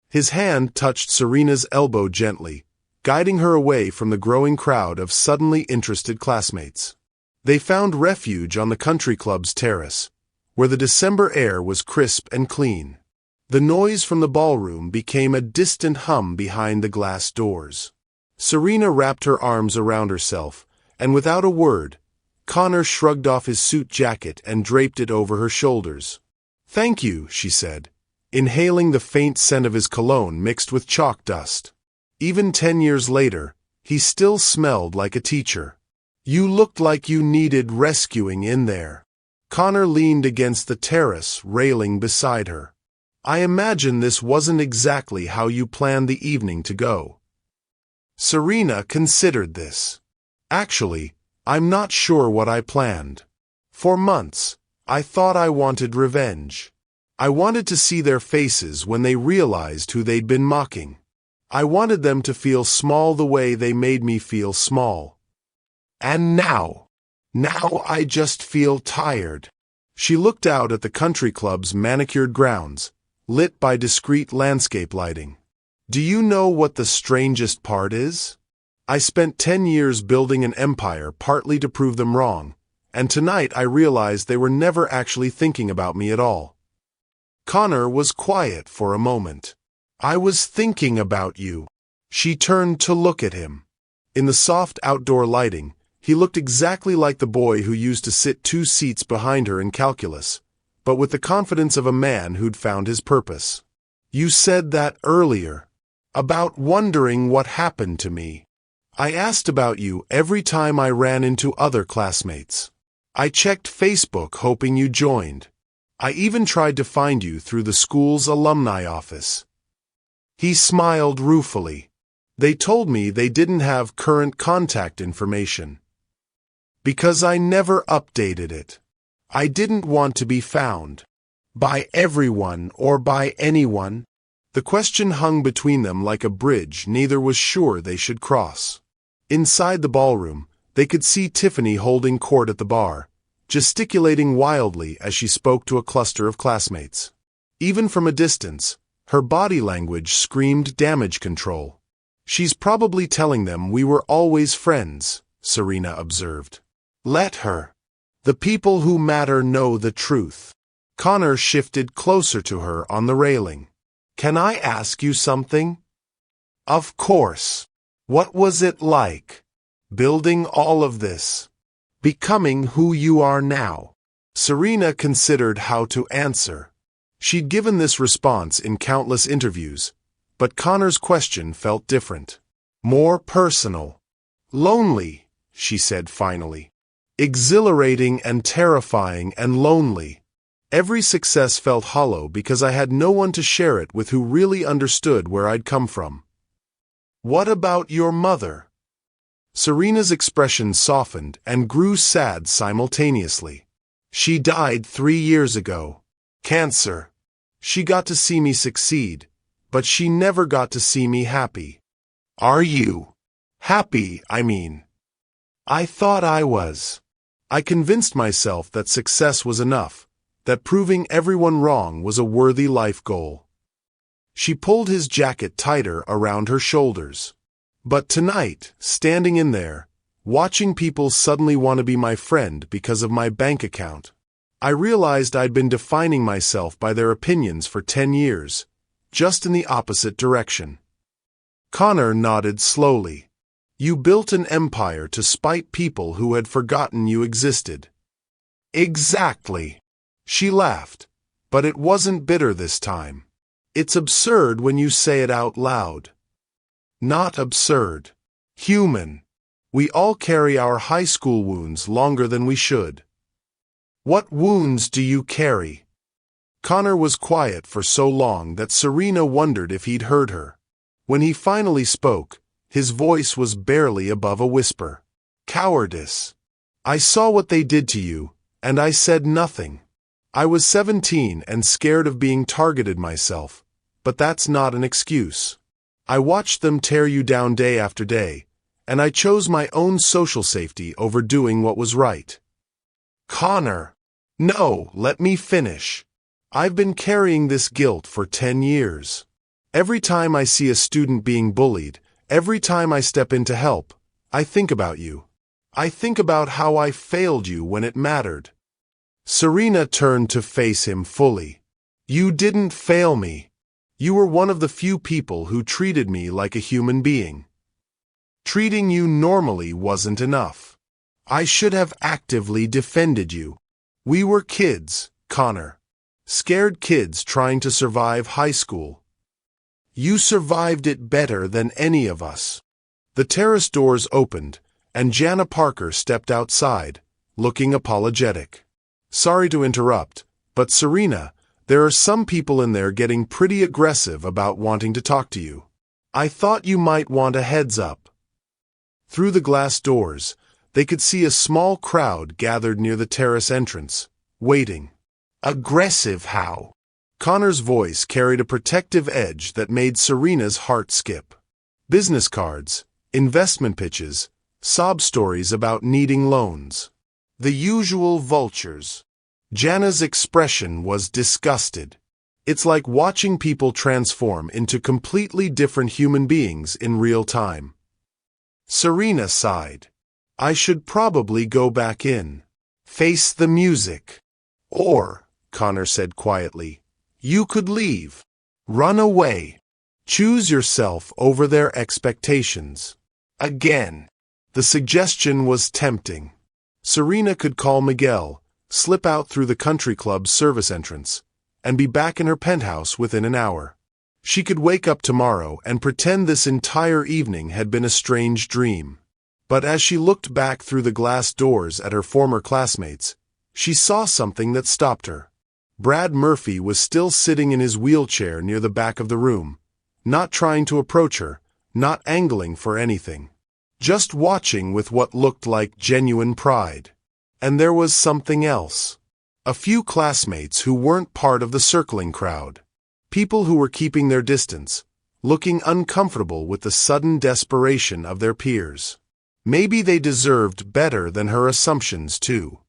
His hand touched Serena's elbow gently, guiding her away from the growing crowd of suddenly interested classmates. They found refuge on the country club's terrace, where the December air was crisp and clean. The noise from the ballroom became a distant hum behind the glass doors. Serena wrapped her arms around herself, and without a word, Connor shrugged off his suit jacket and draped it over her shoulders. Thank you, she said, inhaling the faint scent of his cologne mixed with chalk dust. Even 10 years later, he still smelled like a teacher. You looked like you needed rescuing in there. Connor leaned against the terrace railing beside her. I imagine this wasn't exactly how you planned the evening to go. Serena considered this. Actually, I'm not sure what I planned. For months, I thought I wanted revenge. I wanted to see their faces when they realized who they'd been mocking. I wanted them to feel small the way they made me feel small. And now I just feel tired. She looked out at the country club's manicured grounds, lit by discreet landscape lighting. Do you know what the strangest part is? I spent 10 years building an empire partly to prove them wrong, and tonight I realized they were never actually thinking about me at all. Connor was quiet for a moment. I was thinking about you. She turned to look at him. In the soft outdoor lighting, he looked exactly like the boy who used to sit 2 seats behind her in calculus, but with the confidence of a man who'd found his purpose. You said that earlier, about wondering what happened to me. I asked about you every time I ran into other classmates. I checked Facebook hoping you joined. I even tried to find you through the school's alumni office. He smiled ruefully. They told me they didn't have current contact information. Because I never updated it. I didn't want to be found. By everyone or by anyone. The question hung between them like a bridge neither was sure they should cross. Inside the ballroom, they could see Tiffany holding court at the bar, gesticulating wildly as she spoke to a cluster of classmates. Even from a distance, her body language screamed damage control. She's probably telling them we were always friends, Serena observed. Let her. The people who matter know the truth. Connor shifted closer to her on the railing. Can I ask you something? Of course. What was it like? Building all of this. Becoming who you are now. Serena considered how to answer. She'd given this response in countless interviews, But Connor's question felt different. More personal. Lonely, she said finally. Exhilarating and terrifying and lonely. Every success felt hollow because I had no one to share it with who really understood where I'd come from. What about your mother? Serena's expression softened and grew sad simultaneously. She died 3 years ago. Cancer. She got to see me succeed, but she never got to see me happy. Are you? Happy, I mean. I thought I was. I convinced myself that success was enough, that proving everyone wrong was a worthy life goal. She pulled his jacket tighter around her shoulders. But tonight, standing in there, watching people suddenly want to be my friend because of my bank account, I realized I'd been defining myself by their opinions for 10 years, just in the opposite direction. Connor nodded slowly. You built an empire to spite people who had forgotten you existed. Exactly. She laughed, but it wasn't bitter this time. It's absurd when you say it out loud. Not absurd. Human. We all carry our high school wounds longer than we should. What wounds do you carry? Connor was quiet for so long that Serena wondered if he'd heard her. When he finally spoke, his voice was barely above a whisper. Cowardice. I saw what they did to you, and I said nothing. I was 17 and scared of being targeted myself, but that's not an excuse. I watched them tear you down day after day, and I chose my own social safety over doing what was right. Connor. No, let me finish. I've been carrying this guilt for 10 years. Every time I see a student being bullied, every time I step in to help, I think about you. I think about how I failed you when it mattered. Serena turned to face him fully. You didn't fail me. You were one of the few people who treated me like a human being. Treating you normally wasn't enough. I should have actively defended you. We were kids, Connor. Scared kids trying to survive high school. You survived it better than any of us. The terrace doors opened, and Jana Parker stepped outside, looking apologetic. Sorry to interrupt, but Serena, there are some people in there getting pretty aggressive about wanting to talk to you. I thought you might want a heads up. Through the glass doors, they could see a small crowd gathered near the terrace entrance, waiting. Aggressive how? Connor's voice carried a protective edge that made Serena's heart skip. Business cards, investment pitches, sob stories about needing loans. The usual vultures. Jana's expression was disgusted. It's like watching people transform into completely different human beings in real time. Serena sighed. I should probably go back in. Face the music. Or, Connor said quietly, you could leave. Run away. Choose yourself over their expectations. Again. The suggestion was tempting. Serena could call Miguel, slip out through the country club's service entrance, and be back in her penthouse within an hour. She could wake up tomorrow and pretend this entire evening had been a strange dream. But as she looked back through the glass doors at her former classmates, she saw something that stopped her. Brad Murphy was still sitting in his wheelchair near the back of the room, not trying to approach her, not angling for anything. Just watching with what looked like genuine pride. And there was something else. A few classmates who weren't part of the circling crowd. People who were keeping their distance, looking uncomfortable with the sudden desperation of their peers. Maybe they deserved better than her assumptions, too.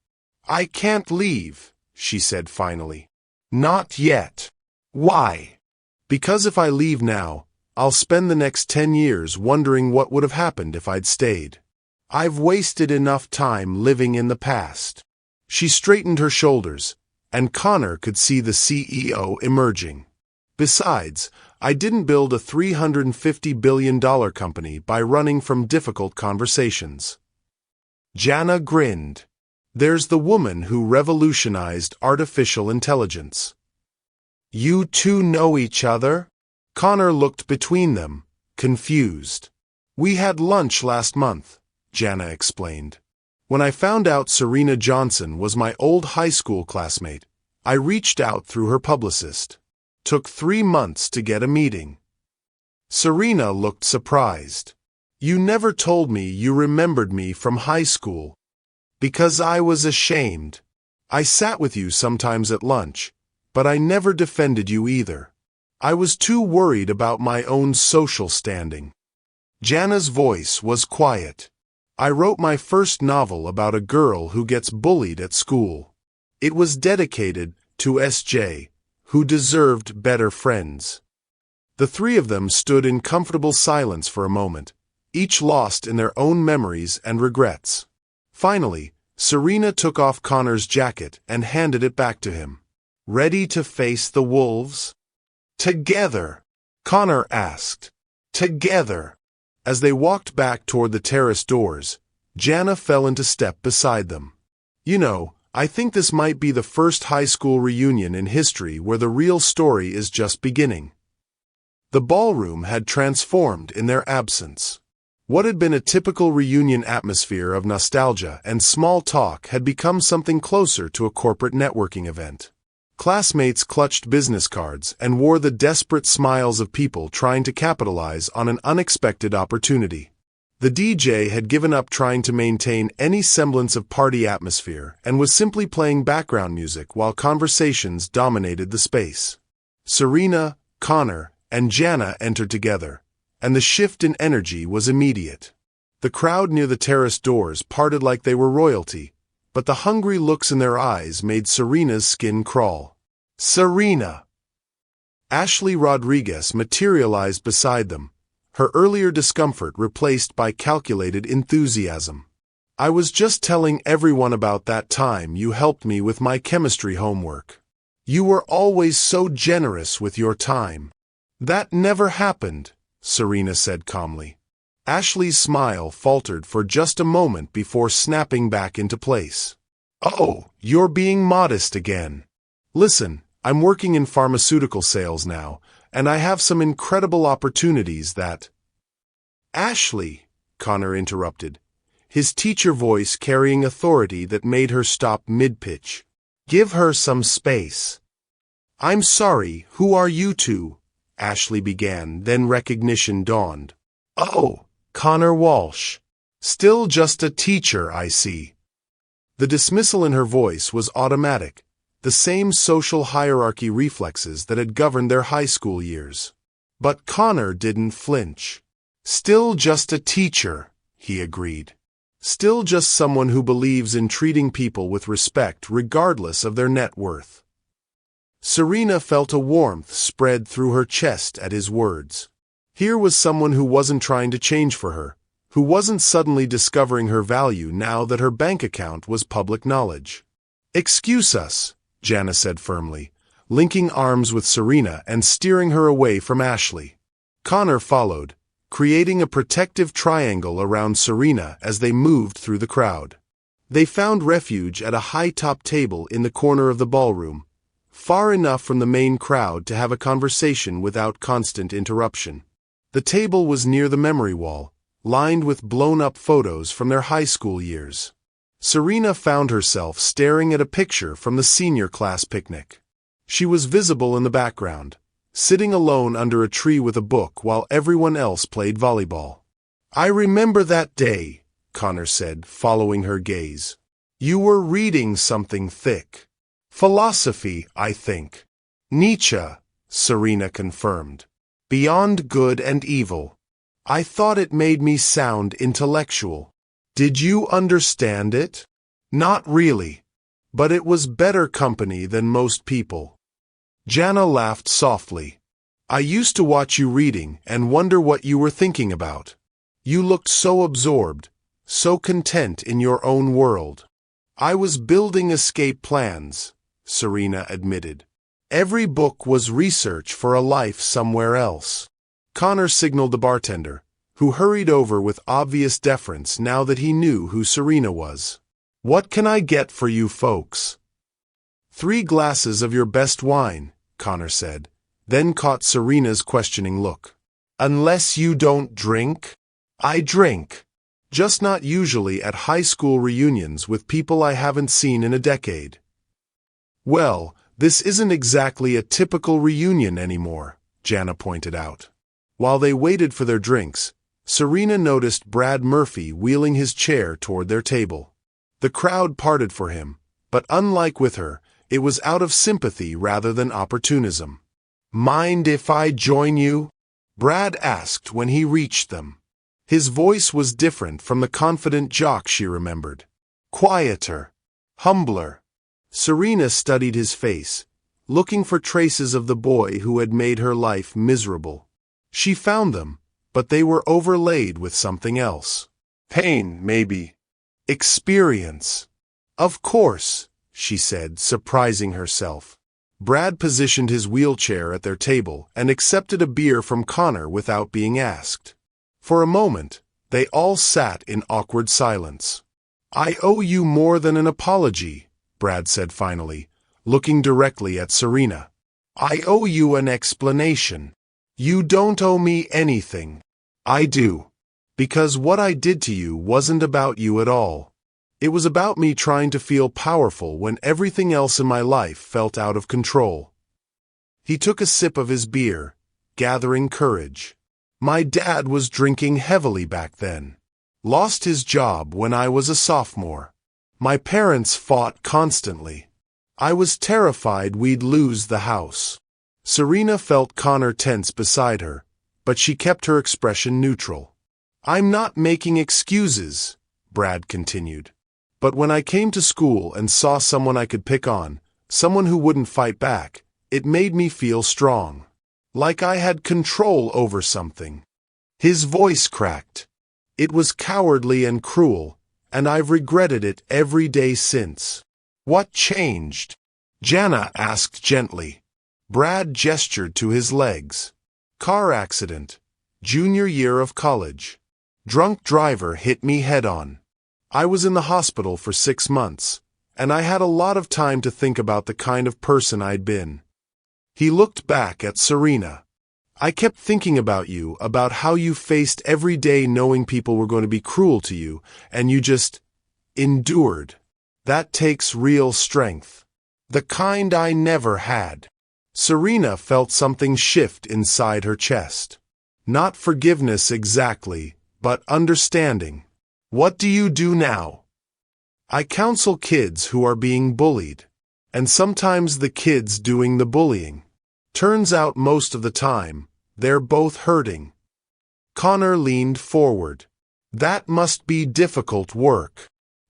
I can't leave, she said finally. Not yet. Why? Because if I leave now, I'll spend the next 10 years wondering what would have happened if I'd stayed. I've wasted enough time living in the past. She straightened her shoulders, and Connor could see the CEO emerging. Besides, I didn't build a $350 billion company by running from difficult conversations. Jana grinned. There's the woman who revolutionized artificial intelligence. You two know each other? Connor looked between them, confused. "We had lunch last month," Jana explained. "When I found out Serena Johnson was my old high school classmate, I reached out through her publicist. Took 3 months to get a meeting." Serena looked surprised. "You never told me you remembered me from high school." "Because I was ashamed. I sat with you sometimes at lunch, but I never defended you either. I was too worried about my own social standing." Jana's voice was quiet. "I wrote my first novel about a girl who gets bullied at school. It was dedicated to S.J., who deserved better friends." The three of them stood in comfortable silence for a moment, each lost in their own memories and regrets. Finally, Serena took off Connor's jacket and handed it back to him. "Ready to face the wolves?" "Together?" Connor asked. "Together." As they walked back toward the terrace doors, Jana fell into step beside them. "You know, I think this might be the first high school reunion in history where the real story is just beginning." The ballroom had transformed in their absence. What had been a typical reunion atmosphere of nostalgia and small talk had become something closer to a corporate networking event. Classmates clutched business cards and wore the desperate smiles of people trying to capitalize on an unexpected opportunity. The DJ had given up trying to maintain any semblance of party atmosphere and was simply playing background music while conversations dominated the space. Serena, Connor, and Jana entered together, and the shift in energy was immediate. The crowd near the terrace doors parted like they were royalty, but the hungry looks in their eyes made Serena's skin crawl. "Serena!" Ashley Rodriguez materialized beside them, her earlier discomfort replaced by calculated enthusiasm. "I was just telling everyone about that time you helped me with my chemistry homework. You were always so generous with your time." "That never happened," Serena said calmly. Ashley's smile faltered for just a moment before snapping back into place. "Oh, you're being modest again. Listen, I'm working in pharmaceutical sales now, and I have some incredible opportunities that—" "Ashley," Connor interrupted, his teacher voice carrying authority that made her stop mid-pitch. "Give her some space." "I'm sorry, who are you two?" Ashley began, then recognition dawned. "Oh, Connor Walsh. Still just a teacher, I see." The dismissal in her voice was automatic, the same social hierarchy reflexes that had governed their high school years. But Connor didn't flinch. "Still just a teacher," he agreed. "Still just someone who believes in treating people with respect regardless of their net worth." Serena felt a warmth spread through her chest at his words. Here was someone who wasn't trying to change for her, who wasn't suddenly discovering her value now that her bank account was public knowledge. "Excuse us," Jana said firmly, linking arms with Serena and steering her away from Ashley. Connor followed, creating a protective triangle around Serena as they moved through the crowd. They found refuge at a high-top table in the corner of the ballroom, far enough from the main crowd to have a conversation without constant interruption. The table was near the memory wall, lined with blown-up photos from their high school years. Serena found herself staring at a picture from the senior class picnic. She was visible in the background, sitting alone under a tree with a book while everyone else played volleyball. "I remember that day," Connor said, following her gaze. "You were reading something thick. Philosophy, I think." "Nietzsche," Serena confirmed. "Beyond good and evil. I thought it made me sound intellectual." "Did you understand it?" "Not really. But it was better company than most people." Jana laughed softly. "I used to watch you reading and wonder what you were thinking about. You looked so absorbed, so content in your own world." "I was building escape plans," Serena admitted. "Every book was research for a life somewhere else." Connor signaled the bartender, who hurried over with obvious deference now that he knew who Serena was. "What can I get for you folks?" "3 glasses of your best wine," Connor said, then caught Serena's questioning look. Unless you don't drink? I drink. Just not usually at high school reunions with people I haven't seen in a decade. Well, this isn't exactly a typical reunion anymore, Jana pointed out. While they waited for their drinks, Serena noticed Brad Murphy wheeling his chair toward their table. The crowd parted for him, but unlike with her, it was out of sympathy rather than opportunism. Mind if I join you? Brad asked when he reached them. His voice was different from the confident jock she remembered. Quieter. Humbler. Serena studied his face, looking for traces of the boy who had made her life miserable. She found them, but they were overlaid with something else. Pain, maybe. Experience. Of course, she said, surprising herself. Brad positioned his wheelchair at their table and accepted a beer from Connor without being asked. For a moment, they all sat in awkward silence. I owe you more than an apology, Brad said finally, looking directly at Serena. I owe you an explanation. You don't owe me anything. I do. Because what I did to you wasn't about you at all. It was about me trying to feel powerful when everything else in my life felt out of control. He took a sip of his beer, gathering courage. My dad was drinking heavily back then. Lost his job when I was a sophomore. My parents fought constantly. I was terrified we'd lose the house. Serena felt Connor tense beside her, but she kept her expression neutral. I'm not making excuses, Brad continued. But when I came to school and saw someone I could pick on, someone who wouldn't fight back, it made me feel strong. Like I had control over something. His voice cracked. It was cowardly and cruel, and I've regretted it every day since. What changed? Jana asked gently. Brad gestured to his legs. Car accident. Junior year of college. Drunk driver hit me head-on. I was in the hospital for 6 months, and I had a lot of time to think about the kind of person I'd been. He looked back at Serena. I kept thinking about you, about how you faced every day knowing people were going to be cruel to you, and you just endured. That takes real strength. The kind I never had. Serena felt something shift inside her chest. Not forgiveness exactly, but understanding. What do you do now? I counsel kids who are being bullied, and sometimes the kids doing the bullying. Turns out most of the time, they're both hurting. Connor leaned forward. That must be difficult work.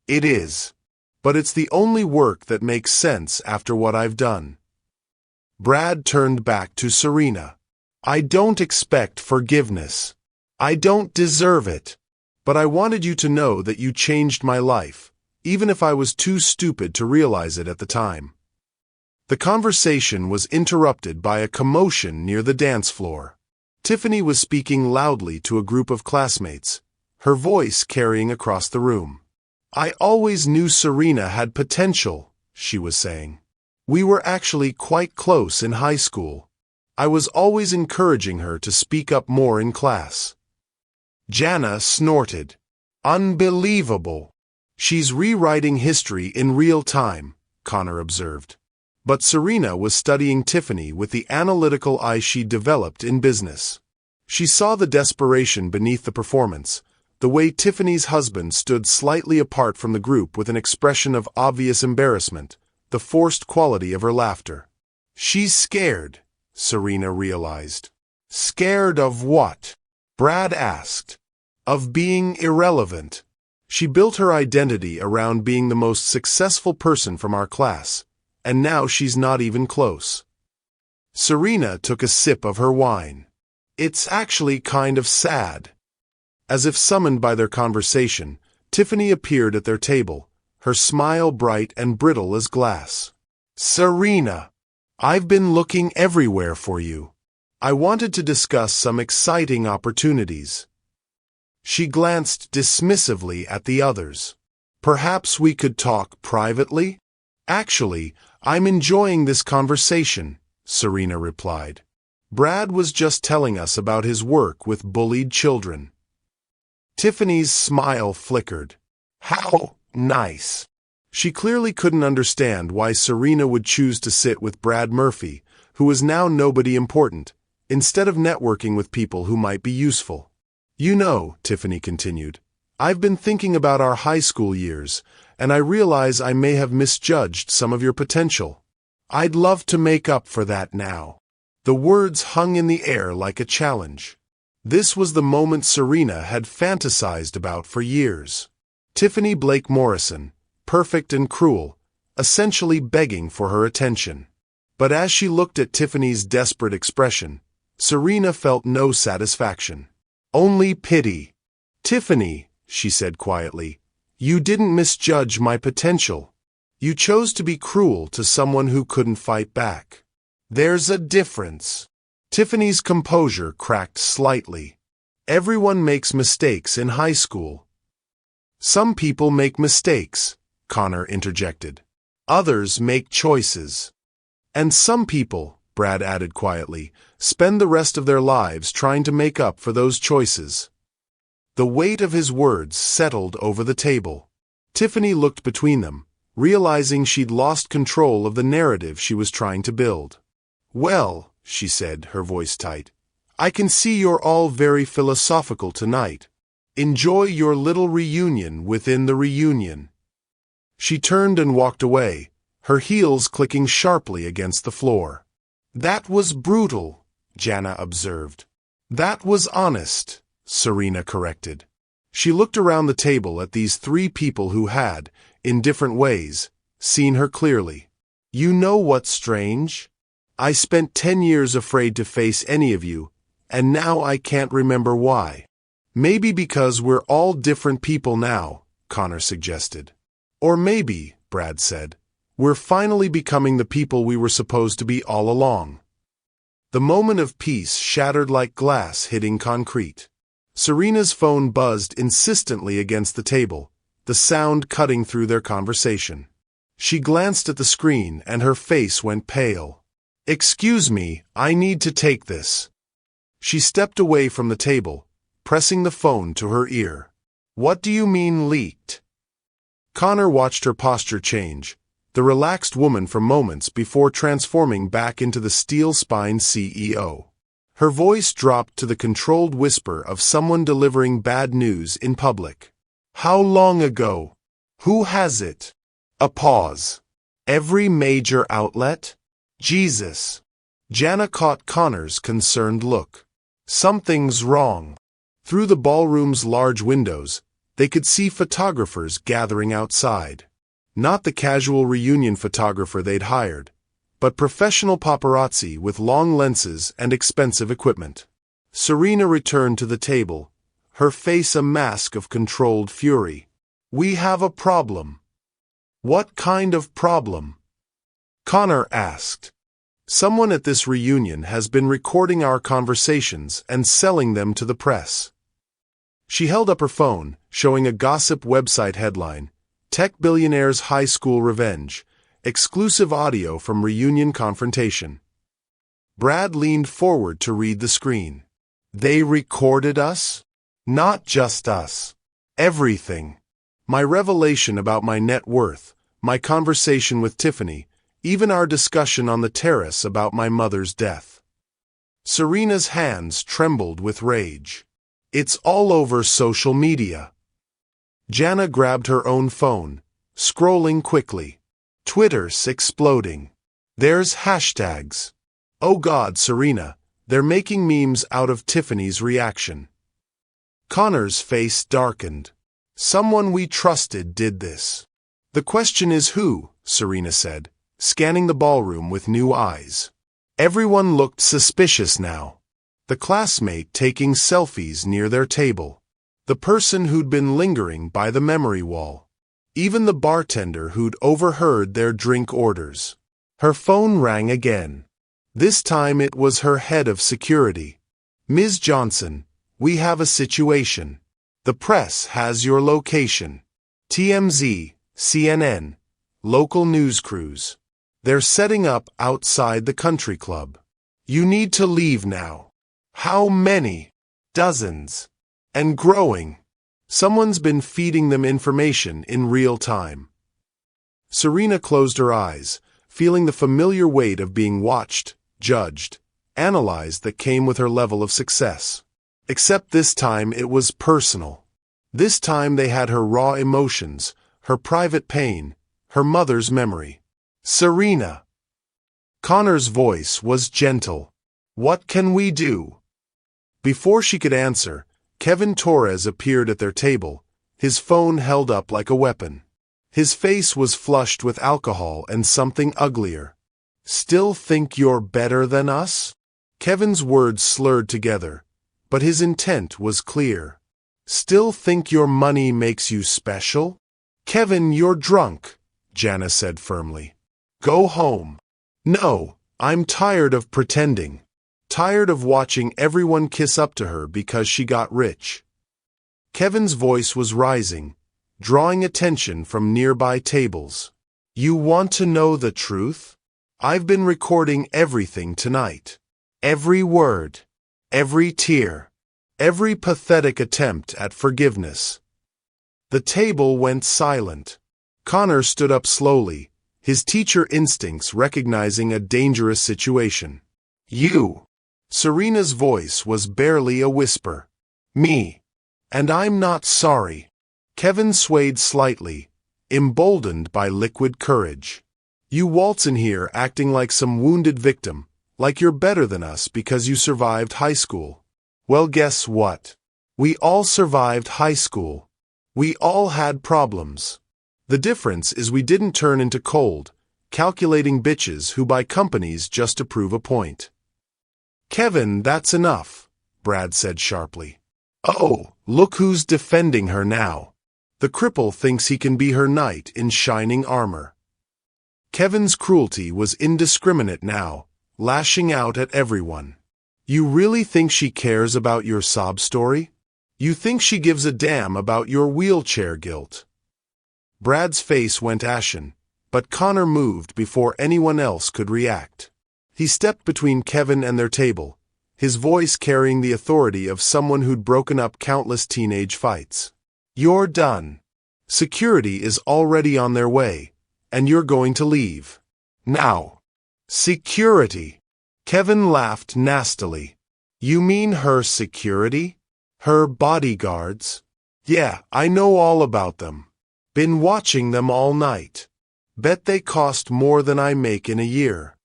It is. But it's the only work that makes sense after what I've done. Brad turned back to Serena. I don't expect forgiveness. I don't deserve it. But I wanted you to know that you changed my life, even if I was too stupid to realize it at the time. The conversation was interrupted by a commotion near the dance floor. Tiffany was speaking loudly to a group of classmates, her voice carrying across the room. I always knew Serena had potential, she was saying. We were actually quite close in high school. I was always encouraging her to speak up more in class. Jana snorted. Unbelievable. She's rewriting history in real time, Connor observed. But Serena was studying Tiffany with the analytical eye she developed in business. She saw the desperation beneath the performance, the way Tiffany's husband stood slightly apart from the group with an expression of obvious embarrassment, the forced quality of her laughter. She's scared, Serena realized. Scared of what? Brad asked. Of being irrelevant. She built her identity around being the most successful person from our class, and now she's not even close. Serena took a sip of her wine. It's actually kind of sad. As if summoned by their conversation, Tiffany appeared at their table, her smile bright and brittle as glass. Serena, I've been looking everywhere for you. I wanted to discuss some exciting opportunities. She glanced dismissively at the others. Perhaps we could talk privately? Actually, I'm enjoying this conversation, Serena replied. Brad was just telling us about his work with bullied children. Tiffany's smile flickered. How nice. She clearly couldn't understand why Serena would choose to sit with Brad Murphy, who was now nobody important, instead of networking with people who might be useful. You know, Tiffany continued, I've been thinking about our high school years, and I realize I may have misjudged some of your potential. I'd love to make up for that now. The words hung in the air like a challenge. This was the moment Serena had fantasized about for years. Tiffany Blake Morrison, perfect and cruel, essentially begging for her attention. But as she looked at Tiffany's desperate expression, Serena felt no satisfaction. Only pity. Tiffany, she said quietly, you didn't misjudge my potential. You chose to be cruel to someone who couldn't fight back. There's a difference. Tiffany's composure cracked slightly. Everyone makes mistakes in high school. Some people make mistakes, Connor interjected. Others make choices. And some people, Brad added quietly, spend the rest of their lives trying to make up for those choices. The weight of his words settled over the table. Tiffany looked between them, realizing she'd lost control of the narrative she was trying to build. Well, she said, her voice tight, I can see you're all very philosophical tonight. Enjoy your little reunion within the reunion. She turned and walked away, her heels clicking sharply against the floor. That was brutal, Jana observed. That was honest, Serena corrected. She looked around the table at these three people who had, in different ways, seen her clearly. You know what's strange? I spent 10 years afraid to face any of you, and now I can't remember why. Maybe because we're all different people now, Connor suggested. Or maybe, Brad said, we're finally becoming the people we were supposed to be all along. The moment of peace shattered like glass hitting concrete. Serena's phone buzzed insistently against the table, the sound cutting through their conversation. She glanced at the screen and her face went pale. Excuse me, I need to take this. She stepped away from the table, pressing the phone to her ear. What do you mean leaked? Connor watched her posture change, the relaxed woman for moments before transforming back into the steel-spined CEO. Her voice dropped to the controlled whisper of someone delivering bad news in public. How long ago? Who has it? A pause. Every major outlet? Jesus. Jana caught Connor's concerned look. Something's wrong. Through the ballroom's large windows, they could see photographers gathering outside. Not the casual reunion photographer they'd hired, but professional paparazzi with long lenses and expensive equipment. Serena returned to the table, her face a mask of controlled fury. We have a problem. What kind of problem? Connor asked. Someone at this reunion has been recording our conversations and selling them to the press. She held up her phone, showing a gossip website headline, Tech Billionaire's High School Revenge, exclusive audio from reunion confrontation. Brad leaned forward to read the screen. They recorded us? Not just us. Everything. My revelation about my net worth, my conversation with Tiffany, even our discussion on the terrace about my mother's death. Serena's hands trembled with rage. It's all over social media. Jana grabbed her own phone, scrolling quickly. Twitter's exploding. There's hashtags. Oh God, Serena, they're making memes out of Tiffany's reaction. Connor's face darkened. Someone we trusted did this. The question is who, Serena said, scanning the ballroom with new eyes. Everyone looked suspicious now. The classmate taking selfies near their table. The person who'd been lingering by the memory wall. Even the bartender who'd overheard their drink orders. Her phone rang again. This time it was her head of security. Ms. Johnson, we have a situation. The press has your location. TMZ, CNN, local news crews. They're setting up outside the country club. You need to leave now. How many? Dozens. And growing. Someone's been feeding them information in real time. Serena closed her eyes, feeling the familiar weight of being watched, judged, analyzed that came with her level of success. Except this time it was personal. This time they had her raw emotions, her private pain, her mother's memory. Serena. Connor's voice was gentle. What can we do? Before she could answer, Kevin Torres appeared at their table, his phone held up like a weapon. His face was flushed with alcohol and something uglier. Still think you're better than us? Kevin's words slurred together, but his intent was clear. Still think your money makes you special? Kevin, you're drunk, Jana said firmly. Go home. No, I'm tired of pretending. Tired of watching everyone kiss up to her because she got rich. Kevin's voice was rising, drawing attention from nearby tables. You want to know the truth? I've been recording everything tonight. Every word, every tear, every pathetic attempt at forgiveness. The table went silent. Connor stood up slowly, his teacher instincts recognizing a dangerous situation. You. Serena's voice was barely a whisper. Me. And I'm not sorry. Kevin swayed slightly, emboldened by liquid courage. You waltz in here acting like some wounded victim, like you're better than us because you survived high school. Well, guess what? We all survived high school. We all had problems. The difference is we didn't turn into cold, calculating bitches who buy companies just to prove a point. Kevin, that's enough, Brad said sharply. Oh, look who's defending her now. The cripple thinks he can be her knight in shining armor. Kevin's cruelty was indiscriminate now, lashing out at everyone. You really think she cares about your sob story? You think she gives a damn about your wheelchair guilt? Brad's face went ashen, but Connor moved before anyone else could react. He stepped between Kevin and their table, his voice carrying the authority of someone who'd broken up countless teenage fights. You're done. Security is already on their way, and you're going to leave. Now. Security. Kevin laughed nastily. You mean her security? Her bodyguards? Yeah, I know all about them. Been watching them all night. Bet they cost more than I make in a year.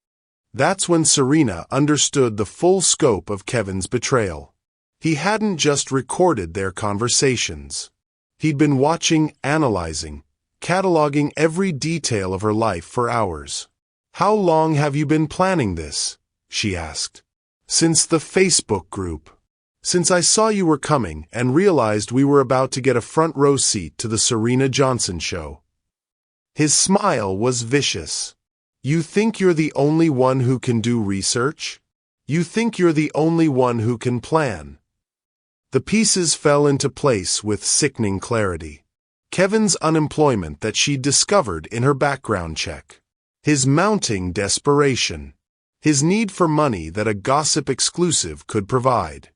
That's when Serena understood the full scope of Kevin's betrayal. He hadn't just recorded their conversations. He'd been watching, analyzing, cataloging every detail of her life for hours. How long have you been planning this? She asked. Since the Facebook group. Since I saw you were coming and realized we were about to get a front row seat to the Serena Johnson show. His smile was vicious. You think you're the only one who can do research? You think you're the only one who can plan? The pieces fell into place with sickening clarity. Kevin's unemployment that she'd discovered in her background check. His mounting desperation. His need for money that a gossip exclusive could provide.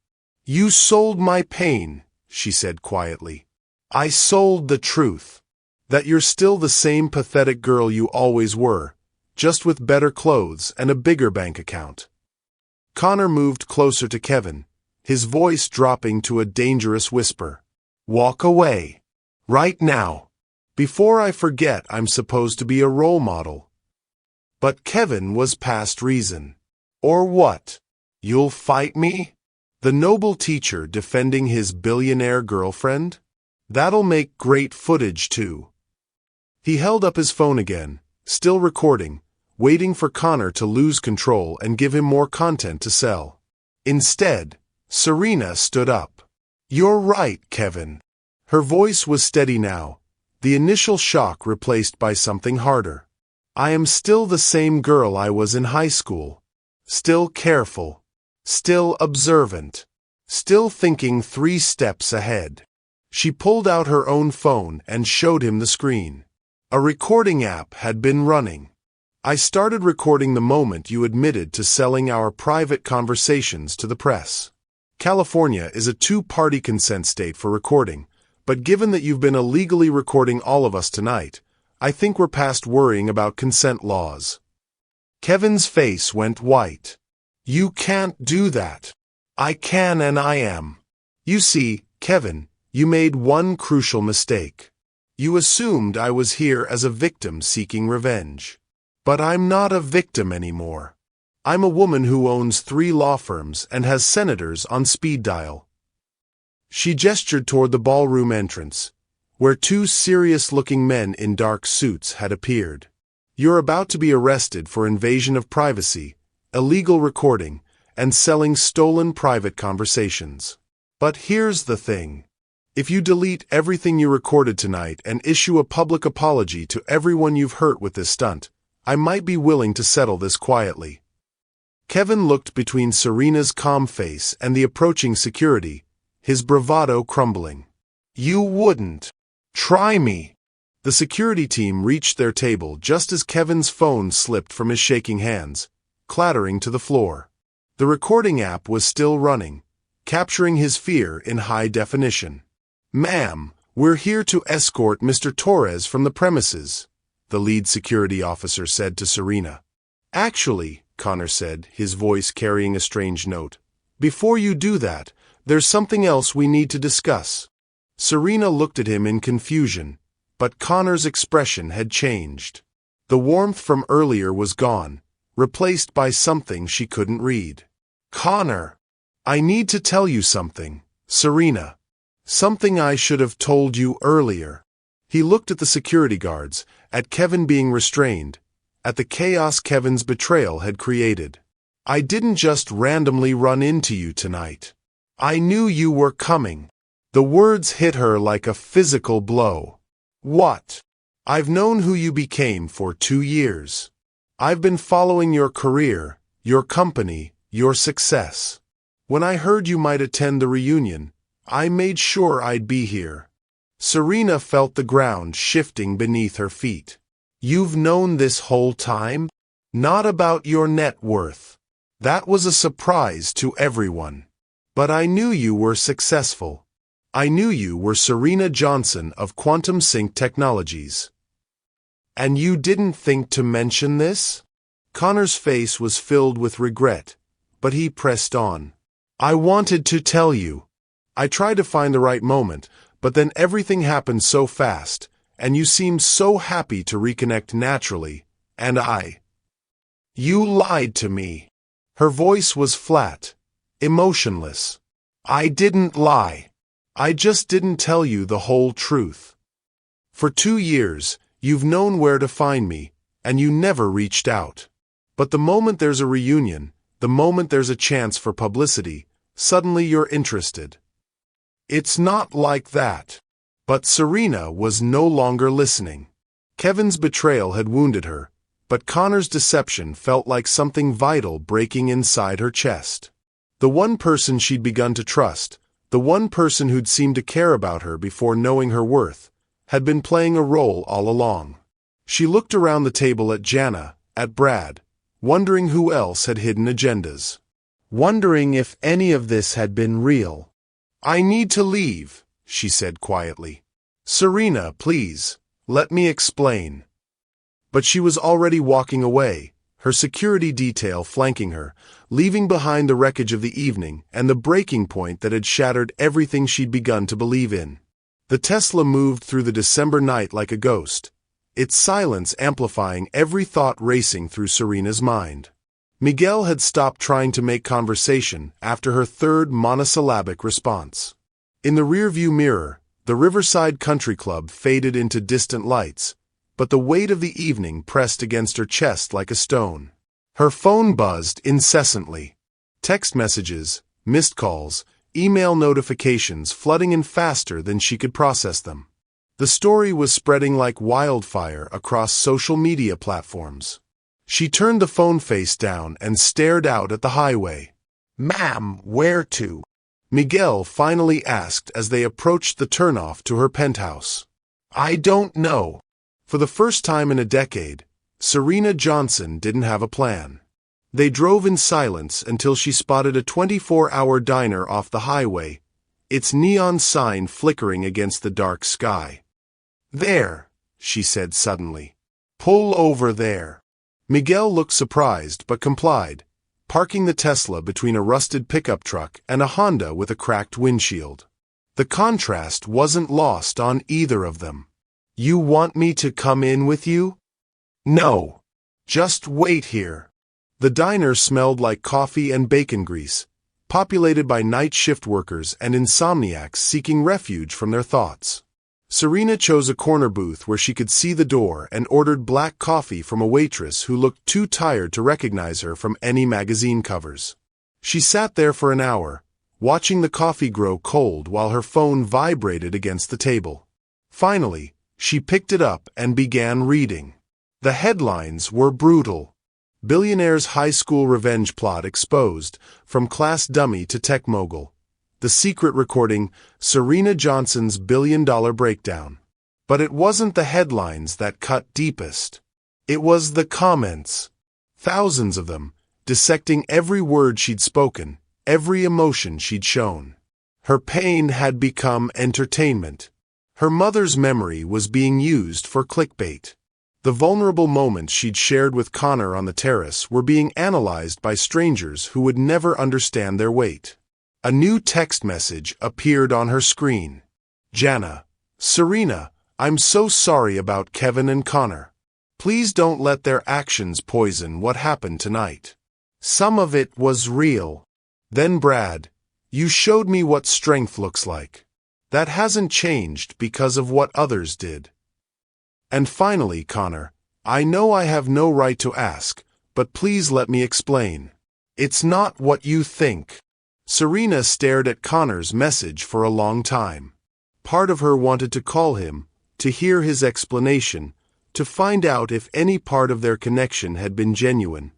You sold my pain, she said quietly. I sold the truth. That you're still the same pathetic girl you always were, just with better clothes and a bigger bank account. Connor moved closer to Kevin, his voice dropping to a dangerous whisper. Walk away. Right now. Before I forget I'm supposed to be a role model. But Kevin was past reason. Or what? You'll fight me? The noble teacher defending his billionaire girlfriend? That'll make great footage too. He held up his phone again, still recording, waiting for Connor to lose control and give him more content to sell. Instead, Serena stood up. You're right, Kevin. Her voice was steady now, the initial shock replaced by something harder. I am still the same girl I was in high school. Still careful. Still observant. Still thinking 3 steps ahead. She pulled out her own phone and showed him the screen. A recording app had been running. I started recording the moment you admitted to selling our private conversations to the press. California is a two-party consent state for recording, but given that you've been illegally recording all of us tonight, I think we're past worrying about consent laws." Kevin's face went white. "You can't do that." "I can and I am. You see, Kevin, you made one crucial mistake. You assumed I was here as a victim seeking revenge. But I'm not a victim anymore. I'm a woman who owns 3 law firms and has senators on speed dial." She gestured toward the ballroom entrance, where 2 serious-looking men in dark suits had appeared. "You're about to be arrested for invasion of privacy, illegal recording, and selling stolen private conversations. But here's the thing. If you delete everything you recorded tonight and issue a public apology to everyone you've hurt with this stunt, I might be willing to settle this quietly." Kevin looked between Serena's calm face and the approaching security, his bravado crumbling. "You wouldn't. Try me." The security team reached their table just as Kevin's phone slipped from his shaking hands, clattering to the floor. The recording app was still running, capturing his fear in high definition. "Ma'am, we're here to escort Mr. Torres from the premises," the lead security officer said to Serena. "Actually," Connor said, his voice carrying a strange note, "before you do that, there's something else we need to discuss." Serena looked at him in confusion, but Connor's expression had changed. The warmth from earlier was gone, replaced by something she couldn't read. "Connor, I need to tell you something, Serena. Something I should have told you earlier." He looked at the security guards, at Kevin being restrained, at the chaos Kevin's betrayal had created. "I didn't just randomly run into you tonight. I knew you were coming." The words hit her like a physical blow. "What?" "I've known who you became for 2 years. I've been following your career, your company, your success. When I heard you might attend the reunion, I made sure I'd be here." Serena felt the ground shifting beneath her feet. "You've known this whole time? Not about your net worth. That was a surprise to everyone. But I knew you were successful. I knew you were Serena Johnson of Quantum Sync Technologies. And you didn't think to mention this?" Connor's face was filled with regret, but he pressed on. "I wanted to tell you. I tried to find the right moment, but then everything happened so fast, and you seemed so happy to reconnect naturally, and You lied to me." Her voice was flat, emotionless. "I didn't lie. I just didn't tell you the whole truth. For 2 years, you've known where to find me, and you never reached out. But the moment there's a reunion, the moment there's a chance for publicity, suddenly you're interested." "It's not like that." But Serena was no longer listening. Kevin's betrayal had wounded her, but Connor's deception felt like something vital breaking inside her chest. The one person she'd begun to trust, the one person who'd seemed to care about her before knowing her worth, had been playing a role all along. She looked around the table at Jana, at Brad, wondering who else had hidden agendas. Wondering if any of this had been real. "I need to leave," she said quietly. "Serena, please, let me explain." But she was already walking away, her security detail flanking her, leaving behind the wreckage of the evening and the breaking point that had shattered everything she'd begun to believe in. The Tesla moved through the December night like a ghost, its silence amplifying every thought racing through Serena's mind. Miguel had stopped trying to make conversation after her third monosyllabic response. In the rearview mirror, the Riverside Country Club faded into distant lights, but the weight of the evening pressed against her chest like a stone. Her phone buzzed incessantly. Text messages, missed calls, email notifications flooding in faster than she could process them. The story was spreading like wildfire across social media platforms. She turned the phone face down and stared out at the highway. "Ma'am, where to?" Miguel finally asked as they approached the turnoff to her penthouse. "I don't know." For the first time in a decade, Serena Johnson didn't have a plan. They drove in silence until she spotted a 24-hour diner off the highway, its neon sign flickering against the dark sky. "There," she said suddenly. "Pull over there." Miguel looked surprised but complied, parking the Tesla between a rusted pickup truck and a Honda with a cracked windshield. The contrast wasn't lost on either of them. "You want me to come in with you?" "No. Just wait here." The diner smelled like coffee and bacon grease, populated by night shift workers and insomniacs seeking refuge from their thoughts. Serena chose a corner booth where she could see the door and ordered black coffee from a waitress who looked too tired to recognize her from any magazine covers. She sat there for an hour, watching the coffee grow cold while her phone vibrated against the table. Finally, she picked it up and began reading. The headlines were brutal. Billionaire's high school revenge plot exposed, from class dummy to tech mogul. The secret recording, Serena Johnson's billion-dollar breakdown. But it wasn't the headlines that cut deepest. It was the comments. Thousands of them, dissecting every word she'd spoken, every emotion she'd shown. Her pain had become entertainment. Her mother's memory was being used for clickbait. The vulnerable moments she'd shared with Connor on the terrace were being analyzed by strangers who would never understand their weight. A new text message appeared on her screen. "Jana, Serena, I'm so sorry about Kevin and Connor. Please don't let their actions poison what happened tonight. Some of it was real. Then Brad, you showed me what strength looks like. That hasn't changed because of what others did. And finally, Connor, I know I have no right to ask, but please let me explain. It's not what you think." Serena stared at Connor's message for a long time. Part of her wanted to call him, to hear his explanation, to find out if any part of their connection had been genuine.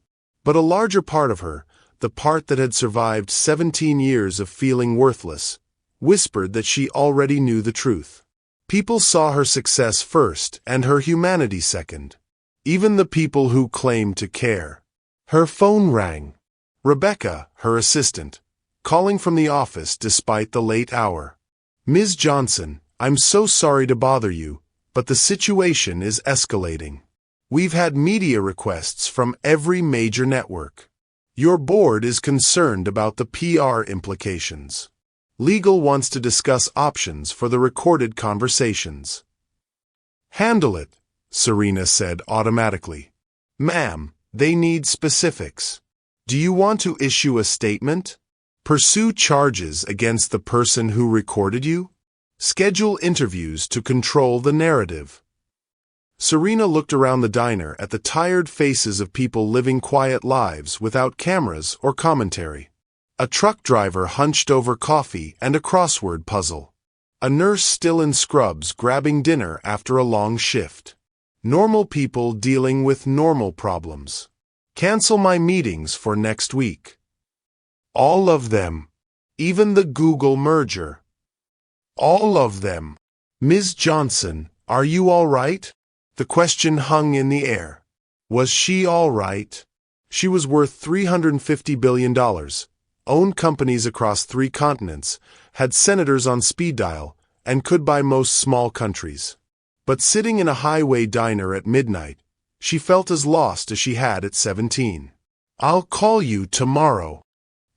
But a larger part of her, the part that had survived 17 years of feeling worthless, whispered that she already knew the truth. People saw her success first and her humanity second. Even the people who claimed to care. Her phone rang. Rebecca, her assistant, calling from the office despite the late hour. "Ms. Johnson, I'm so sorry to bother you, but the situation is escalating. We've had media requests from every major network. Your board is concerned about the PR implications. Legal wants to discuss options for the recorded conversations." "Handle it," Serena said automatically. "Ma'am, they need specifics. Do you want to issue a statement? Pursue charges against the person who recorded you? Schedule interviews to control the narrative." Serena looked around the diner at the tired faces of people living quiet lives without cameras or commentary. A truck driver hunched over coffee and a crossword puzzle. A nurse still in scrubs grabbing dinner after a long shift. Normal people dealing with normal problems. "Cancel my meetings for next week." All of them. Even the Google merger. All of them. "Ms. Johnson, are you all right?" The question hung in the air. Was she all right? She was worth $350 billion. Owned companies across 3 continents, had senators on speed dial, and could buy most small countries. But sitting in a highway diner at midnight, she felt as lost as she had at 17. "I'll call you tomorrow."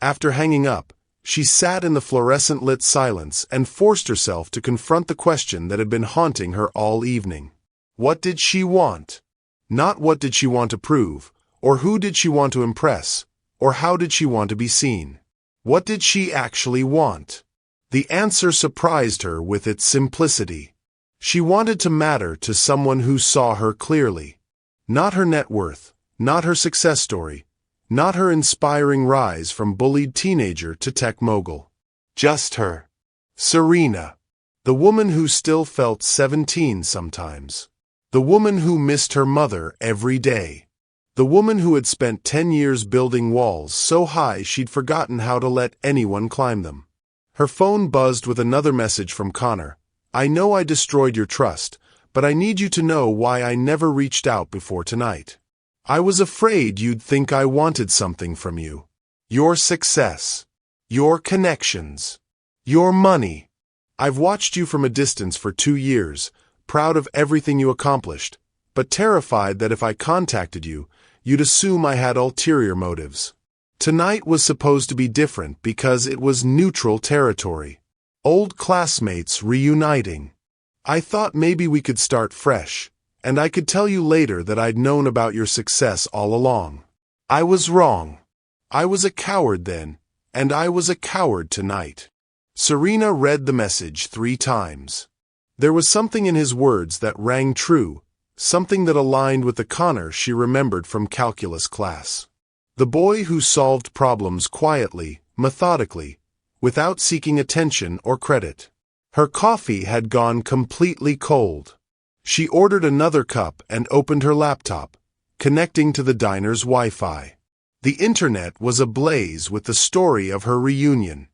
After hanging up, she sat in the fluorescent-lit silence and forced herself to confront the question that had been haunting her all evening. What did she want? Not what did she want to prove, or who did she want to impress, or how did she want to be seen? What did she actually want? The answer surprised her with its simplicity. She wanted to matter to someone who saw her clearly. Not her net worth, not her success story, not her inspiring rise from bullied teenager to tech mogul. Just her. Serena. The woman who still felt 17 sometimes. The woman who missed her mother every day. The woman who had spent 10 years building walls so high she'd forgotten how to let anyone climb them. Her phone buzzed with another message from Connor. "I know I destroyed your trust, but I need you to know why I never reached out before tonight. I was afraid you'd think I wanted something from you. Your success. Your connections. Your money. I've watched you from a distance for 2 years, proud of everything you accomplished, but terrified that if I contacted you, you'd assume I had ulterior motives. Tonight was supposed to be different because it was neutral territory. Old classmates reuniting. I thought maybe we could start fresh, and I could tell you later that I'd known about your success all along. I was wrong. I was a coward then, and I was a coward tonight. Serena read the message 3 times. There was something in his words that rang true, something that aligned with the Connor she remembered from calculus class. The boy who solved problems quietly, methodically, without seeking attention or credit. Her coffee had gone completely cold. She ordered another cup and opened her laptop, connecting to the diner's Wi-Fi. The internet was ablaze with the story of her reunion.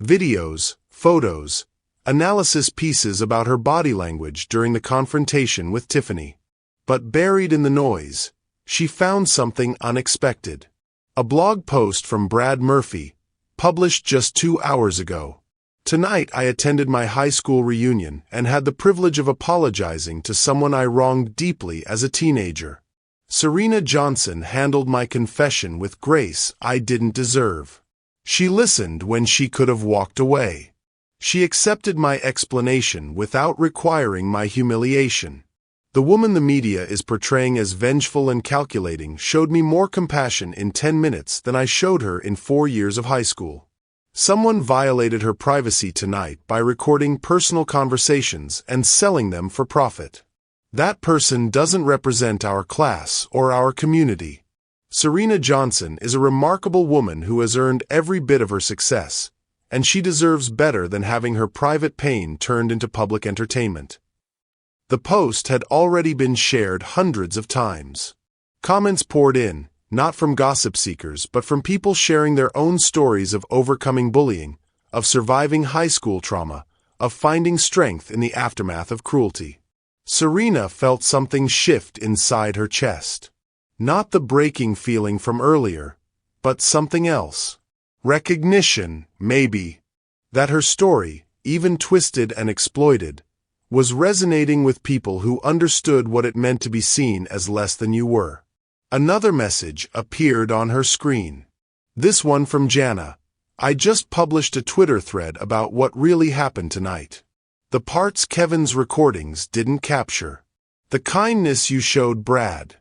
Videos, photos, analysis pieces about her body language during the confrontation with Tiffany. But buried in the noise, she found something unexpected. A blog post from Brad Murphy, published just 2 hours ago. Tonight I attended my high school reunion and had the privilege of apologizing to someone I wronged deeply as a teenager. Serena Johnson handled my confession with grace I didn't deserve. She listened when she could have walked away. She accepted my explanation without requiring my humiliation. The woman the media is portraying as vengeful and calculating showed me more compassion in 10 minutes than I showed her in 4 years of high school. Someone violated her privacy tonight by recording personal conversations and selling them for profit. That person doesn't represent our class or our community. Serena Johnson is a remarkable woman who has earned every bit of her success, and she deserves better than having her private pain turned into public entertainment. The post had already been shared hundreds of times. Comments poured in, not from gossip seekers, but from people sharing their own stories of overcoming bullying, of surviving high school trauma, of finding strength in the aftermath of cruelty. Serena felt something shift inside her chest. Not the breaking feeling from earlier, but something else. Recognition, maybe, that her story, even twisted and exploited, was resonating with people who understood what it meant to be seen as less than you were. Another message appeared on her screen. This one from Jana. I just published a Twitter thread about what really happened tonight. The parts Kevin's recordings didn't capture. The kindness you showed Brad.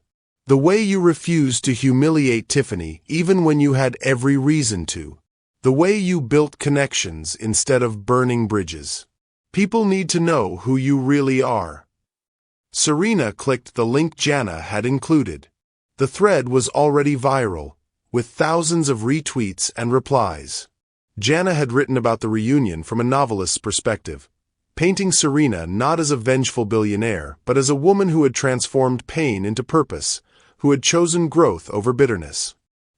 The way you refused to humiliate Tiffany even when you had every reason to. The way you built connections instead of burning bridges. People need to know who you really are. Serena clicked the link Jana had included. The thread was already viral, with thousands of retweets and replies. Jana had written about the reunion from a novelist's perspective, painting Serena not as a vengeful billionaire, but as a woman who had transformed pain into purpose, who had chosen growth over bitterness.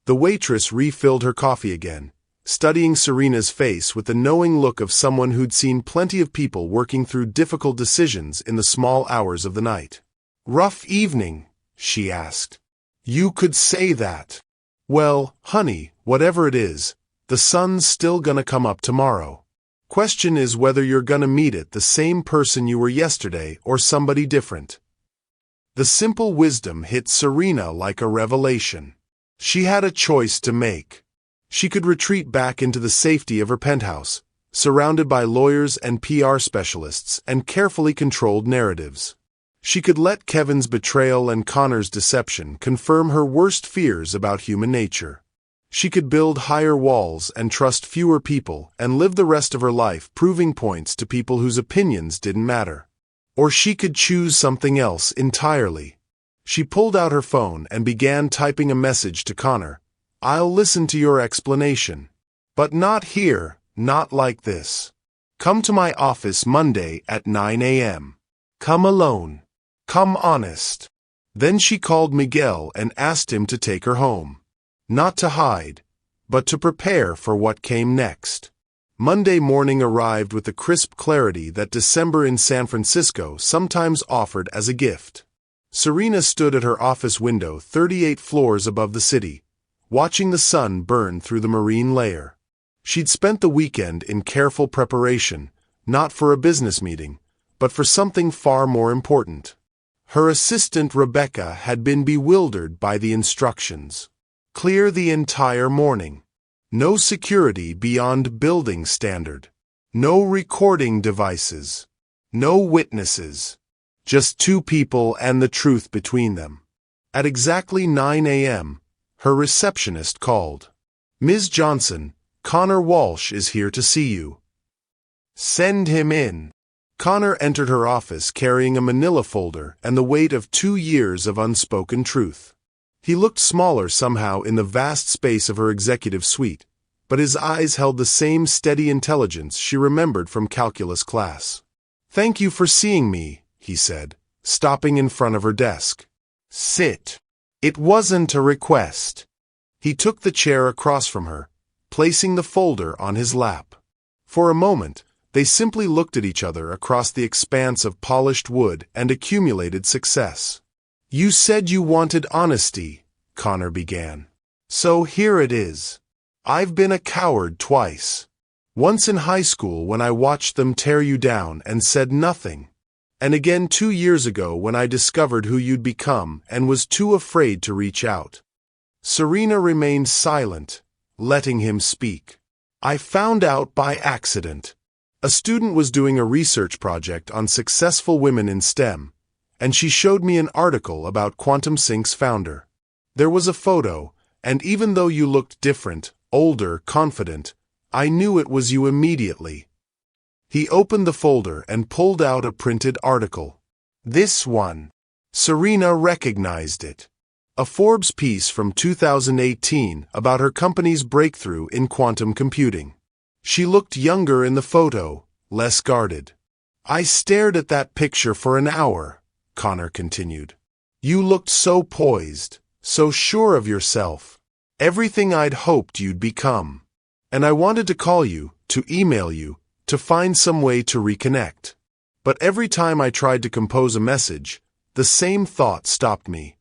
The waitress refilled her coffee again, studying Serena's face with the knowing look of someone who'd seen plenty of people working through difficult decisions in the small hours of the night. Rough evening, she asked. You could say that. Well, honey, whatever it is, the sun's still gonna come up tomorrow. Question is whether you're gonna meet it the same person you were yesterday or somebody different. The simple wisdom hit Serena like a revelation. She had a choice to make. She could retreat back into the safety of her penthouse, surrounded by lawyers and PR specialists and carefully controlled narratives. She could let Kevin's betrayal and Connor's deception confirm her worst fears about human nature. She could build higher walls and trust fewer people and live the rest of her life proving points to people whose opinions didn't matter. Or she could choose something else entirely. She pulled out her phone and began typing a message to Connor. I'll listen to your explanation. But not here, not like this. Come to my office Monday at 9 a.m. Come alone. Come honest. Then she called Miguel and asked him to take her home. Not to hide, but to prepare for what came next. Monday morning arrived with the crisp clarity that December in San Francisco sometimes offered as a gift. Serena stood at her office window 38 floors above the city, watching the sun burn through the marine layer. She'd spent the weekend in careful preparation, not for a business meeting, but for something far more important. Her assistant Rebecca had been bewildered by the instructions. Clear the entire morning. No security beyond building standard. No recording devices. No witnesses. Just two people and the truth between them. At exactly 9 a.m., her receptionist called. "Ms. Johnson, Connor Walsh is here to see you." "Send him in." Connor entered her office carrying a manila folder and the weight of 2 years of unspoken truth. He looked smaller somehow in the vast space of her executive suite, but his eyes held the same steady intelligence she remembered from calculus class. "Thank you for seeing me," he said, stopping in front of her desk. "Sit." "It wasn't a request." He took the chair across from her, placing the folder on his lap. For a moment, they simply looked at each other across the expanse of polished wood and accumulated success. "You said you wanted honesty," Connor began. "So here it is. I've been a coward twice. Once in high school when I watched them tear you down and said nothing. And again 2 years ago when I discovered who you'd become and was too afraid to reach out." Serena remained silent, letting him speak. "I found out by accident. A student was doing a research project on successful women in STEM, and she showed me an article about Quantum Sync's founder. There was a photo, and even though you looked different, older, confident, I knew it was you immediately." He opened the folder and pulled out a printed article. This one. Serena recognized it. A Forbes piece from 2018 about her company's breakthrough in quantum computing. She looked younger in the photo, less guarded. "I stared at that picture for an hour," Connor continued. "You looked so poised, so sure of yourself. Everything I'd hoped you'd become. And I wanted to call you, to email you, to find some way to reconnect. But every time I tried to compose a message, the same thought stopped me."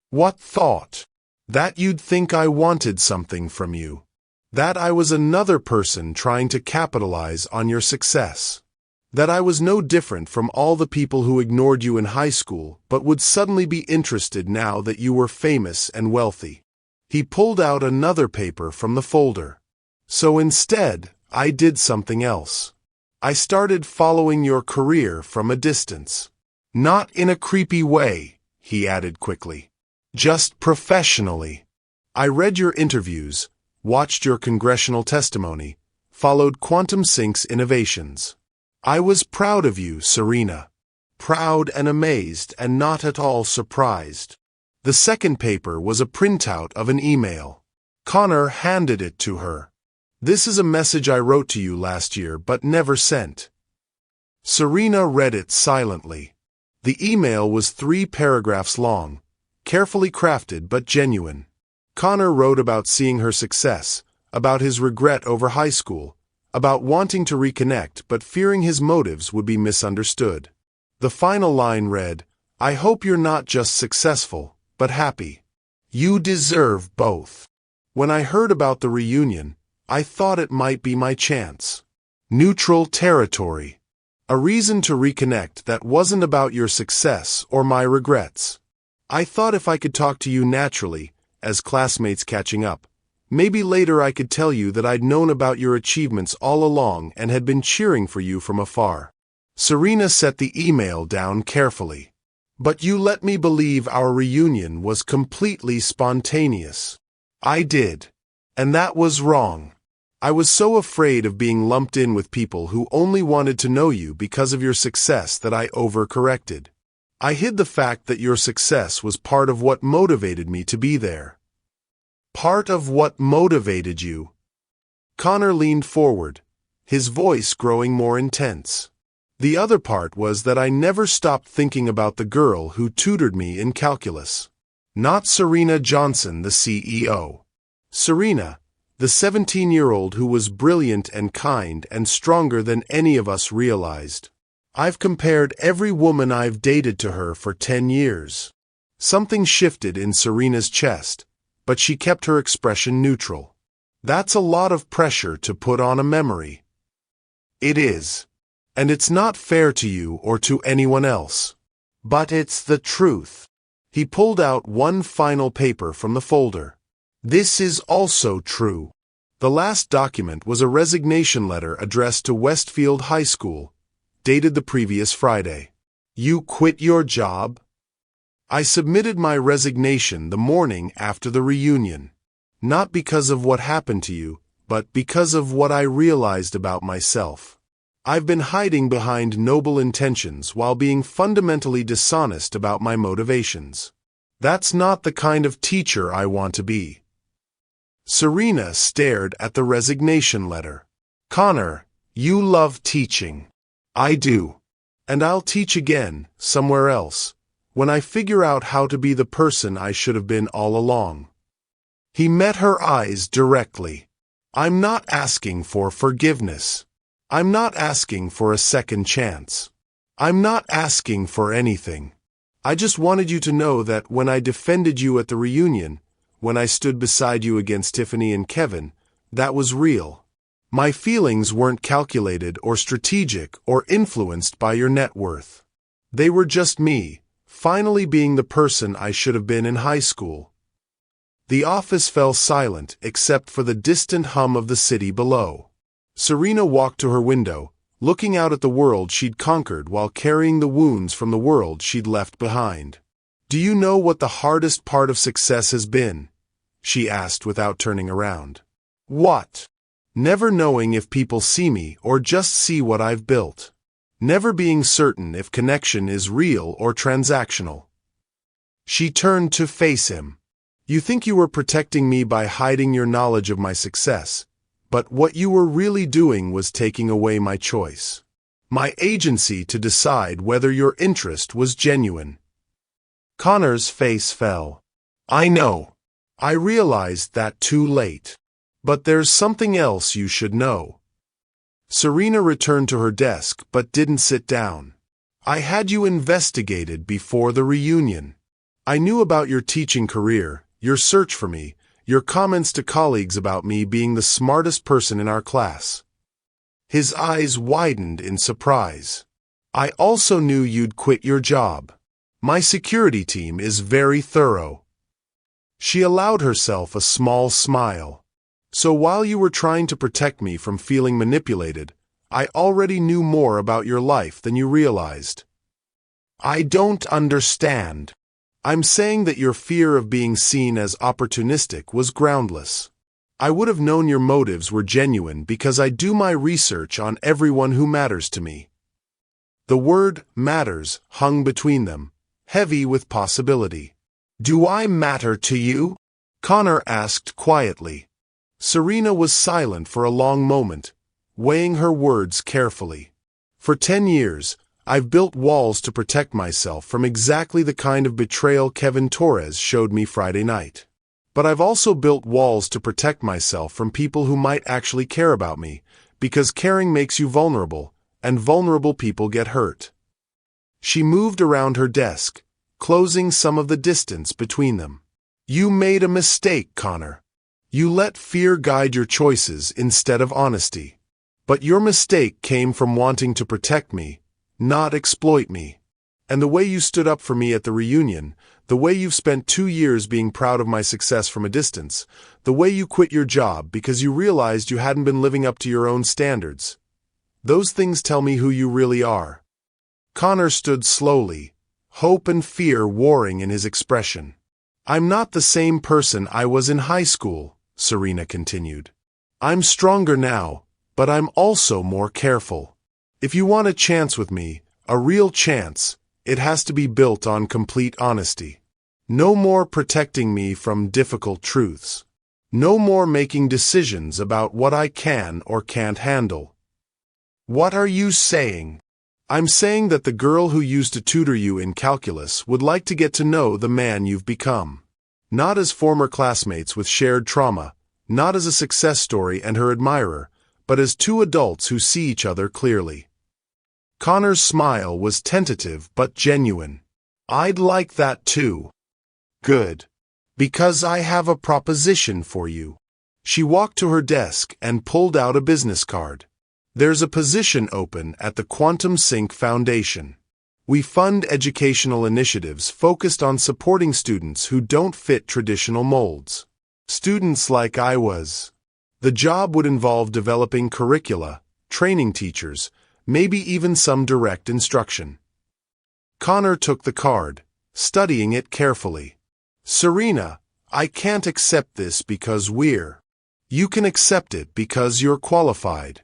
"What thought?" "That you'd think I wanted something from you. That I was another person trying to capitalize on your success. That I was no different from all the people who ignored you in high school but would suddenly be interested now that you were famous and wealthy." He pulled out another paper from the folder. "So instead, I did something else. I started following your career from a distance. Not in a creepy way," he added quickly. "Just professionally. I read your interviews, watched your congressional testimony, followed Quantum Sync's innovations. I was proud of you, Serena. Proud and amazed and not at all surprised." The second paper was a printout of an email. Connor handed it to her. "This is a message I wrote to you last year but never sent." Serena read it silently. The email was 3 paragraphs long, carefully crafted but genuine. Connor wrote about seeing her success, about his regret over high school, about wanting to reconnect but fearing his motives would be misunderstood. The final line read, "I hope you're not just successful, but happy. You deserve both. When I heard about the reunion, I thought it might be my chance. Neutral territory. A reason to reconnect that wasn't about your success or my regrets. I thought if I could talk to you naturally, as classmates catching up, maybe later I could tell you that I'd known about your achievements all along and had been cheering for you from afar." Serena set the email down carefully. "But you let me believe our reunion was completely spontaneous." "I did. And that was wrong. I was so afraid of being lumped in with people who only wanted to know you because of your success that I overcorrected. I hid the fact that your success was part of what motivated me to be there." "Part of what motivated you?" Connor leaned forward, his voice growing more intense. "The other part was that I never stopped thinking about the girl who tutored me in calculus. Not Serena Johnson, the CEO. Serena, The 17-year-old who was brilliant and kind and stronger than any of us realized. I've compared every woman I've dated to her for 10 years. Something shifted in Serena's chest, but she kept her expression neutral. That's a lot of pressure to put on a memory. It is. And it's not fair to you or to anyone else. But it's the truth. He pulled out one final paper from the folder. This is also true. The last document was a resignation letter addressed to Westfield High School, dated the previous Friday. You quit your job? I submitted my resignation the morning after the reunion. Not because of what happened to you, but because of what I realized about myself. I've been hiding behind noble intentions while being fundamentally dishonest about my motivations. That's not the kind of teacher I want to be. Serena stared at the resignation letter. Connor, you love teaching. I do. And I'll teach again, somewhere else, when I figure out how to be the person I should have been all along. He met her eyes directly. I'm not asking for forgiveness. I'm not asking for a second chance. I'm not asking for anything. I just wanted you to know that when I defended you at the reunion, when I stood beside you against Tiffany and Kevin, that was real. My feelings weren't calculated or strategic or influenced by your net worth. They were just me, finally being the person I should have been in high school. The office fell silent except for the distant hum of the city below. Serena walked to her window, looking out at the world she'd conquered while carrying the wounds from the world she'd left behind. Do you know what the hardest part of success has been? She asked without turning around. What? Never knowing if people see me or just see what I've built. Never being certain if connection is real or transactional. She turned to face him. You think you were protecting me by hiding your knowledge of my success. But what you were really doing was taking away my choice. My agency to decide whether your interest was genuine. Connor's face fell. I know. I realized that too late. But there's something else you should know. Serena returned to her desk but didn't sit down. I had you investigated before the reunion. I knew about your teaching career, your search for me, your comments to colleagues about me being the smartest person in our class. His eyes widened in surprise. I also knew you'd quit your job. My security team is very thorough. She allowed herself a small smile. So while you were trying to protect me from feeling manipulated, I already knew more about your life than you realized. I don't understand. I'm saying that your fear of being seen as opportunistic was groundless. I would have known your motives were genuine because I do my research on everyone who matters to me. The word matters hung between them, heavy with possibility. Do I matter to you? Connor asked quietly. Serena was silent for a long moment, weighing her words carefully. For 10 years, I've built walls to protect myself from exactly the kind of betrayal Kevin Torres showed me Friday night. But I've also built walls to protect myself from people who might actually care about me, because caring makes you vulnerable, and vulnerable people get hurt. She moved around her desk, closing some of the distance between them. You made a mistake, Connor. You let fear guide your choices instead of honesty. But your mistake came from wanting to protect me, not exploit me. And the way you stood up for me at the reunion, the way you've spent 2 years being proud of my success from a distance, the way you quit your job because you realized you hadn't been living up to your own standards. Those things tell me who you really are. Connor stood slowly, hope and fear warring in his expression. I'm not the same person I was in high school, Serena continued. I'm stronger now, but I'm also more careful. If you want a chance with me, a real chance, it has to be built on complete honesty. No more protecting me from difficult truths. No more making decisions about what I can or can't handle. What are you saying? I'm saying that the girl who used to tutor you in calculus would like to get to know the man you've become. Not as former classmates with shared trauma, not as a success story and her admirer, but as two adults who see each other clearly. Connor's smile was tentative but genuine. "I'd like that too." "Good. Because I have a proposition for you." She walked to her desk and pulled out a business card. "There's a position open at the Quantum Sync Foundation. We fund educational initiatives focused on supporting students who don't fit traditional molds. Students like I was. The job would involve developing curricula, training teachers, maybe even some direct instruction." Connor took the card, studying it carefully. "Serena, I can't accept this because we're. You can accept it because you're qualified.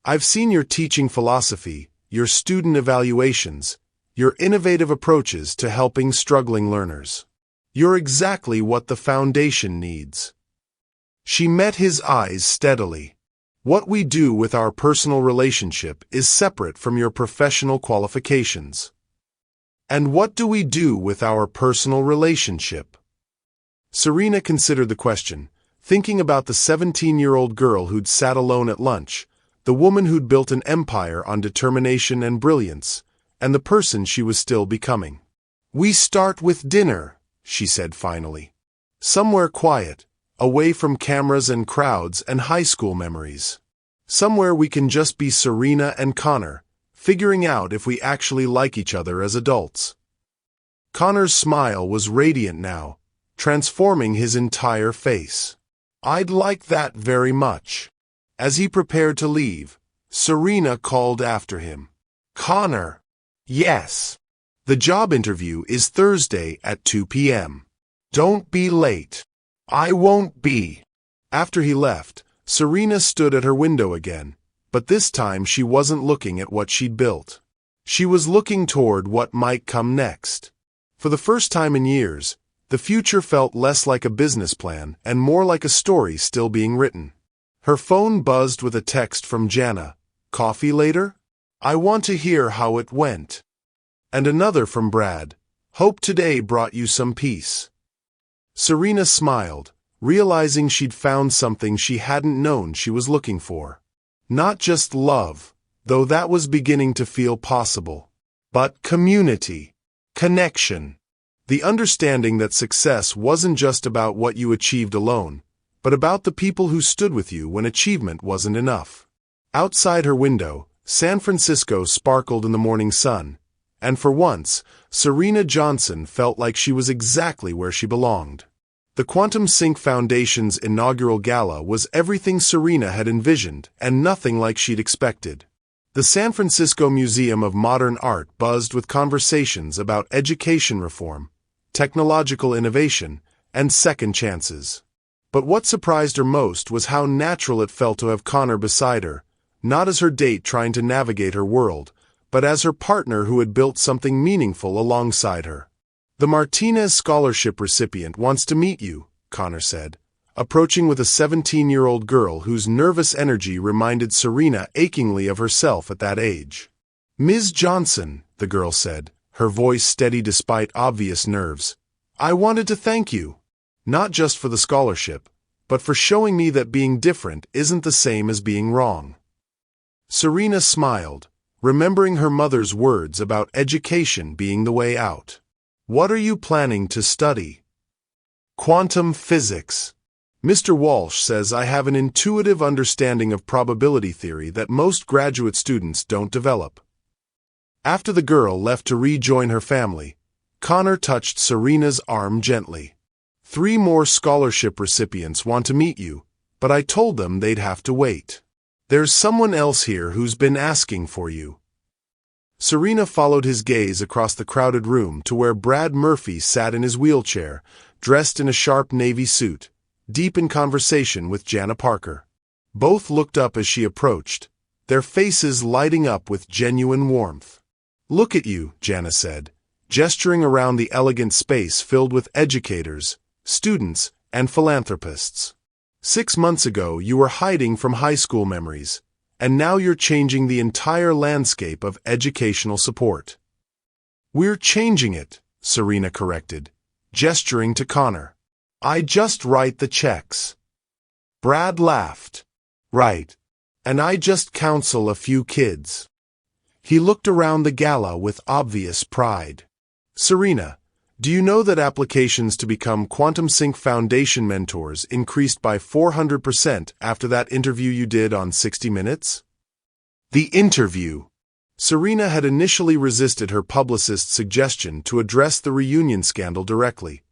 I've seen your teaching philosophy, your student evaluations, your innovative approaches to helping struggling learners. You're exactly what the foundation needs." She met his eyes steadily. "What we do with our personal relationship is separate from your professional qualifications." "And what do we do with our personal relationship?" Serena considered the question, thinking about the 17-year-old girl who'd sat alone at lunch, the woman who'd built an empire on determination and brilliance, and the person she was still becoming. "We start with dinner," she said finally. "Somewhere quiet, away from cameras and crowds and high school memories. Somewhere we can just be Serena and Connor, figuring out if we actually like each other as adults." Connor's smile was radiant now, transforming his entire face. "I'd like that very much." As he prepared to leave, Serena called after him. "Connor." "Yes." "The job interview is Thursday at 2 p.m. Don't be late." "I won't be." After he left, Serena stood at her window again, but this time she wasn't looking at what she'd built. She was looking toward what might come next. For the first time in years, the future felt less like a business plan and more like a story still being written. Her phone buzzed with a text from Jana. "Coffee later? I want to hear how it went." And another from Brad. "Hope today brought you some peace." Serena smiled, realizing she'd found something she hadn't known she was looking for. Not just love, though that was beginning to feel possible, but community, connection. The understanding that success wasn't just about what you achieved alone, but about the people who stood with you when achievement wasn't enough. Outside her window, San Francisco sparkled in the morning sun, and for once, Serena Johnson felt like she was exactly where she belonged. The Quantum Sync Foundation's inaugural gala was everything Serena had envisioned and nothing like she'd expected. The San Francisco Museum of Modern Art buzzed with conversations about education reform, technological innovation, and second chances. But what surprised her most was how natural it felt to have Connor beside her, not as her date trying to navigate her world, but as her partner who had built something meaningful alongside her. "The Martinez Scholarship recipient wants to meet you," Connor said, approaching with a 17-year-old girl whose nervous energy reminded Serena achingly of herself at that age. "Ms. Johnson," the girl said, her voice steady despite obvious nerves, "I wanted to thank you. Not just for the scholarship, but for showing me that being different isn't the same as being wrong." Serena smiled, remembering her mother's words about education being the way out. "What are you planning to study?" "Quantum physics. Mr. Walsh says I have an intuitive understanding of probability theory that most graduate students don't develop." After the girl left to rejoin her family, Connor touched Serena's arm gently. "3 more scholarship recipients want to meet you, but I told them they'd have to wait. There's someone else here who's been asking for you." Serena followed his gaze across the crowded room to where Brad Murphy sat in his wheelchair, dressed in a sharp navy suit, deep in conversation with Jana Parker. Both looked up as she approached, their faces lighting up with genuine warmth. "Look at you," Jana said, gesturing around the elegant space filled with educators, students, and philanthropists. 6 months ago, you were hiding from high school memories, and now you're changing the entire landscape of educational support." "We're changing it," Serena corrected, gesturing to Connor. "I just write the checks." Brad laughed. Right. And I just counsel a few kids. He looked around the gala with obvious pride. Serena, do you know that applications to become Quantum Sync Foundation mentors increased by 400% after that interview you did on 60 Minutes? The interview. Serena had initially resisted her publicist's suggestion to address the reunion scandal directly,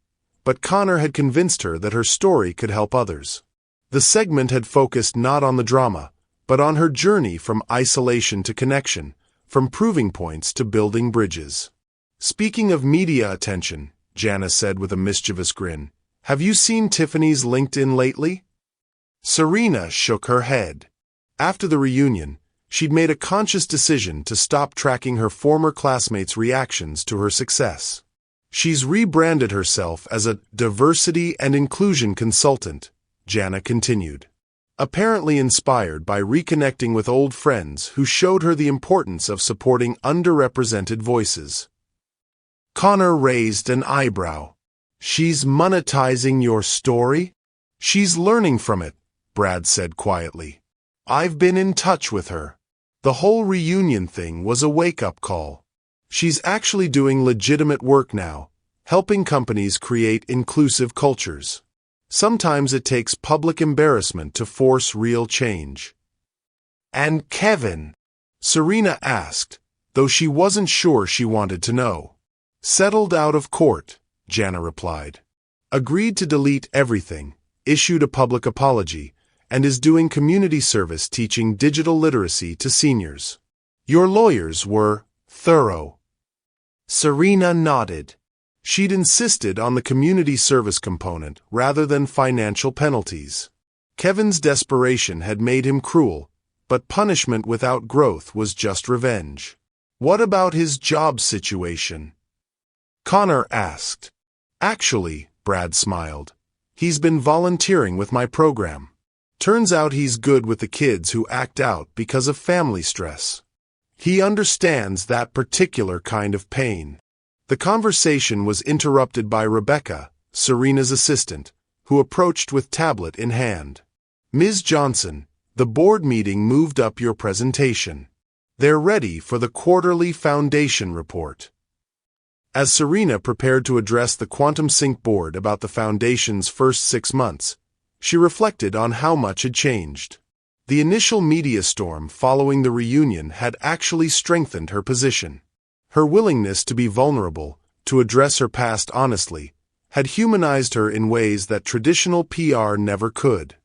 but Connor had convinced her that her story could help others. The segment had focused not on the drama, but on her journey from isolation to connection, from proving points to building bridges. Speaking of media attention, Jana said with a mischievous grin, have you seen Tiffany's LinkedIn lately? Serena shook her head. After the reunion, she'd made a conscious decision to stop tracking her former classmates' reactions to her success. She's rebranded herself as a diversity and inclusion consultant, Jana continued, apparently inspired by reconnecting with old friends who showed her the importance of supporting underrepresented voices. Connor raised an eyebrow. She's monetizing your story? She's learning from it, Brad said quietly. I've been in touch with her. The whole reunion thing was a wake-up call. She's actually doing legitimate work now, helping companies create inclusive cultures. Sometimes it takes public embarrassment to force real change. And Kevin? Serena asked, though she wasn't sure she wanted to know. Settled out of court, Jana replied. Agreed to delete everything, issued a public apology, and is doing community service teaching digital literacy to seniors. Your lawyers were thorough. Serena nodded. She'd insisted on the community service component rather than financial penalties. Kevin's desperation had made him cruel, but punishment without growth was just revenge. What about his job situation? Connor asked. Actually, Brad smiled. He's been volunteering with my program. Turns out he's good with the kids who act out because of family stress. He understands that particular kind of pain. The conversation was interrupted by Rebecca, Serena's assistant, who approached with tablet in hand. Ms. Johnson, the board meeting moved up your presentation. They're ready for the quarterly foundation report. As Serena prepared to address the Quantum Sync board about the foundation's first 6 months, she reflected on how much had changed. The initial media storm following the reunion had actually strengthened her position. Her willingness to be vulnerable, to address her past honestly, had humanized her in ways that traditional PR never could.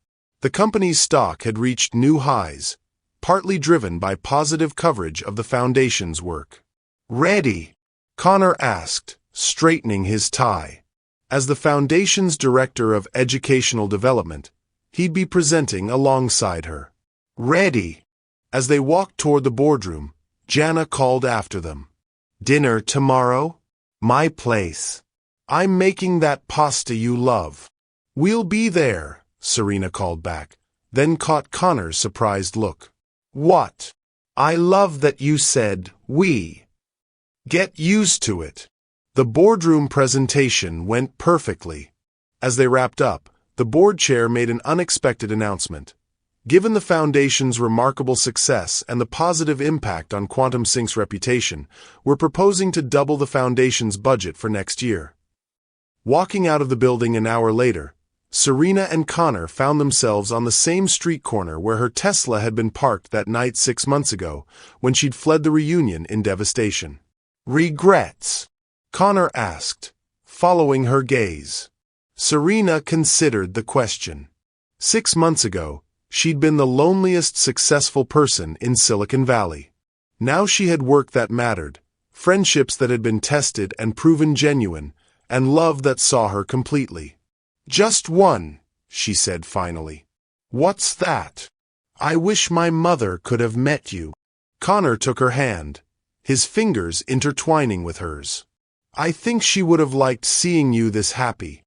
The company's stock had reached new highs, partly driven by positive coverage of the foundation's work. Ready? Connor asked, straightening his tie. As the foundation's director of educational development, he'd be presenting alongside her. Ready? As they walked toward the boardroom, Jana called after them. Dinner tomorrow? My place. I'm making that pasta you love. We'll be there, Serena called back, then caught Connor's surprised look. What? I love that you said we. Get used to it. The boardroom presentation went perfectly. As they wrapped up, the board chair made an unexpected announcement. Given the Foundation's remarkable success and the positive impact on Quantum Sync's reputation, we're proposing to double the Foundation's budget for next year. Walking out of the building an hour later, Serena and Connor found themselves on the same street corner where her Tesla had been parked that night 6 months ago, when she'd fled the reunion in devastation. Regrets? Connor asked, following her gaze. Serena considered the question. 6 months ago, she'd been the loneliest successful person in Silicon Valley. Now she had work that mattered, friendships that had been tested and proven genuine, and love that saw her completely. Just one, she said finally. What's that? I wish my mother could have met you. Connor took her hand, his fingers intertwining with hers. I think she would have liked seeing you this happy.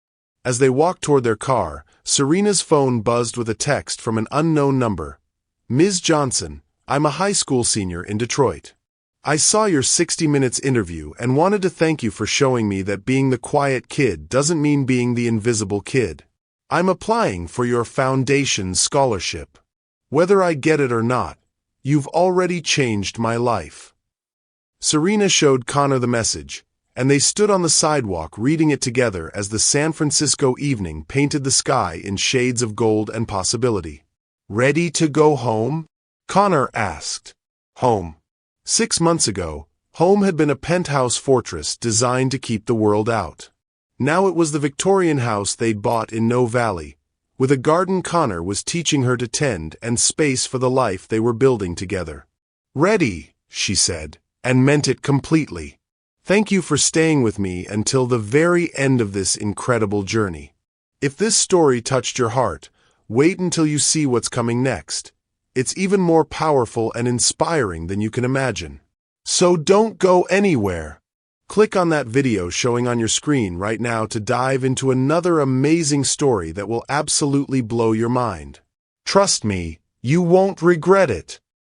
As they walked toward their car, Serena's phone buzzed with a text from an unknown number. Ms. Johnson, I'm a high school senior in Detroit. I saw your 60 Minutes interview and wanted to thank you for showing me that being the quiet kid doesn't mean being the invisible kid. I'm applying for your foundation scholarship. Whether I get it or not, you've already changed my life." Serena showed Connor the message, and they stood on the sidewalk reading it together as the San Francisco evening painted the sky in shades of gold and possibility. "Ready to go home?" Connor asked. Home. 6 months ago, home had been a penthouse fortress designed to keep the world out. Now it was the Victorian house they'd bought in No Valley, with a garden Connor was teaching her to tend and space for the life they were building together. "Ready," she said, and meant it completely. "Thank you for staying with me until the very end of this incredible journey. If this story touched your heart, wait until you see what's coming next. It's even more powerful and inspiring than you can imagine. So don't go anywhere." Click on that video showing on your screen right now to dive into another amazing story that will absolutely blow your mind. Trust me, you won't regret it.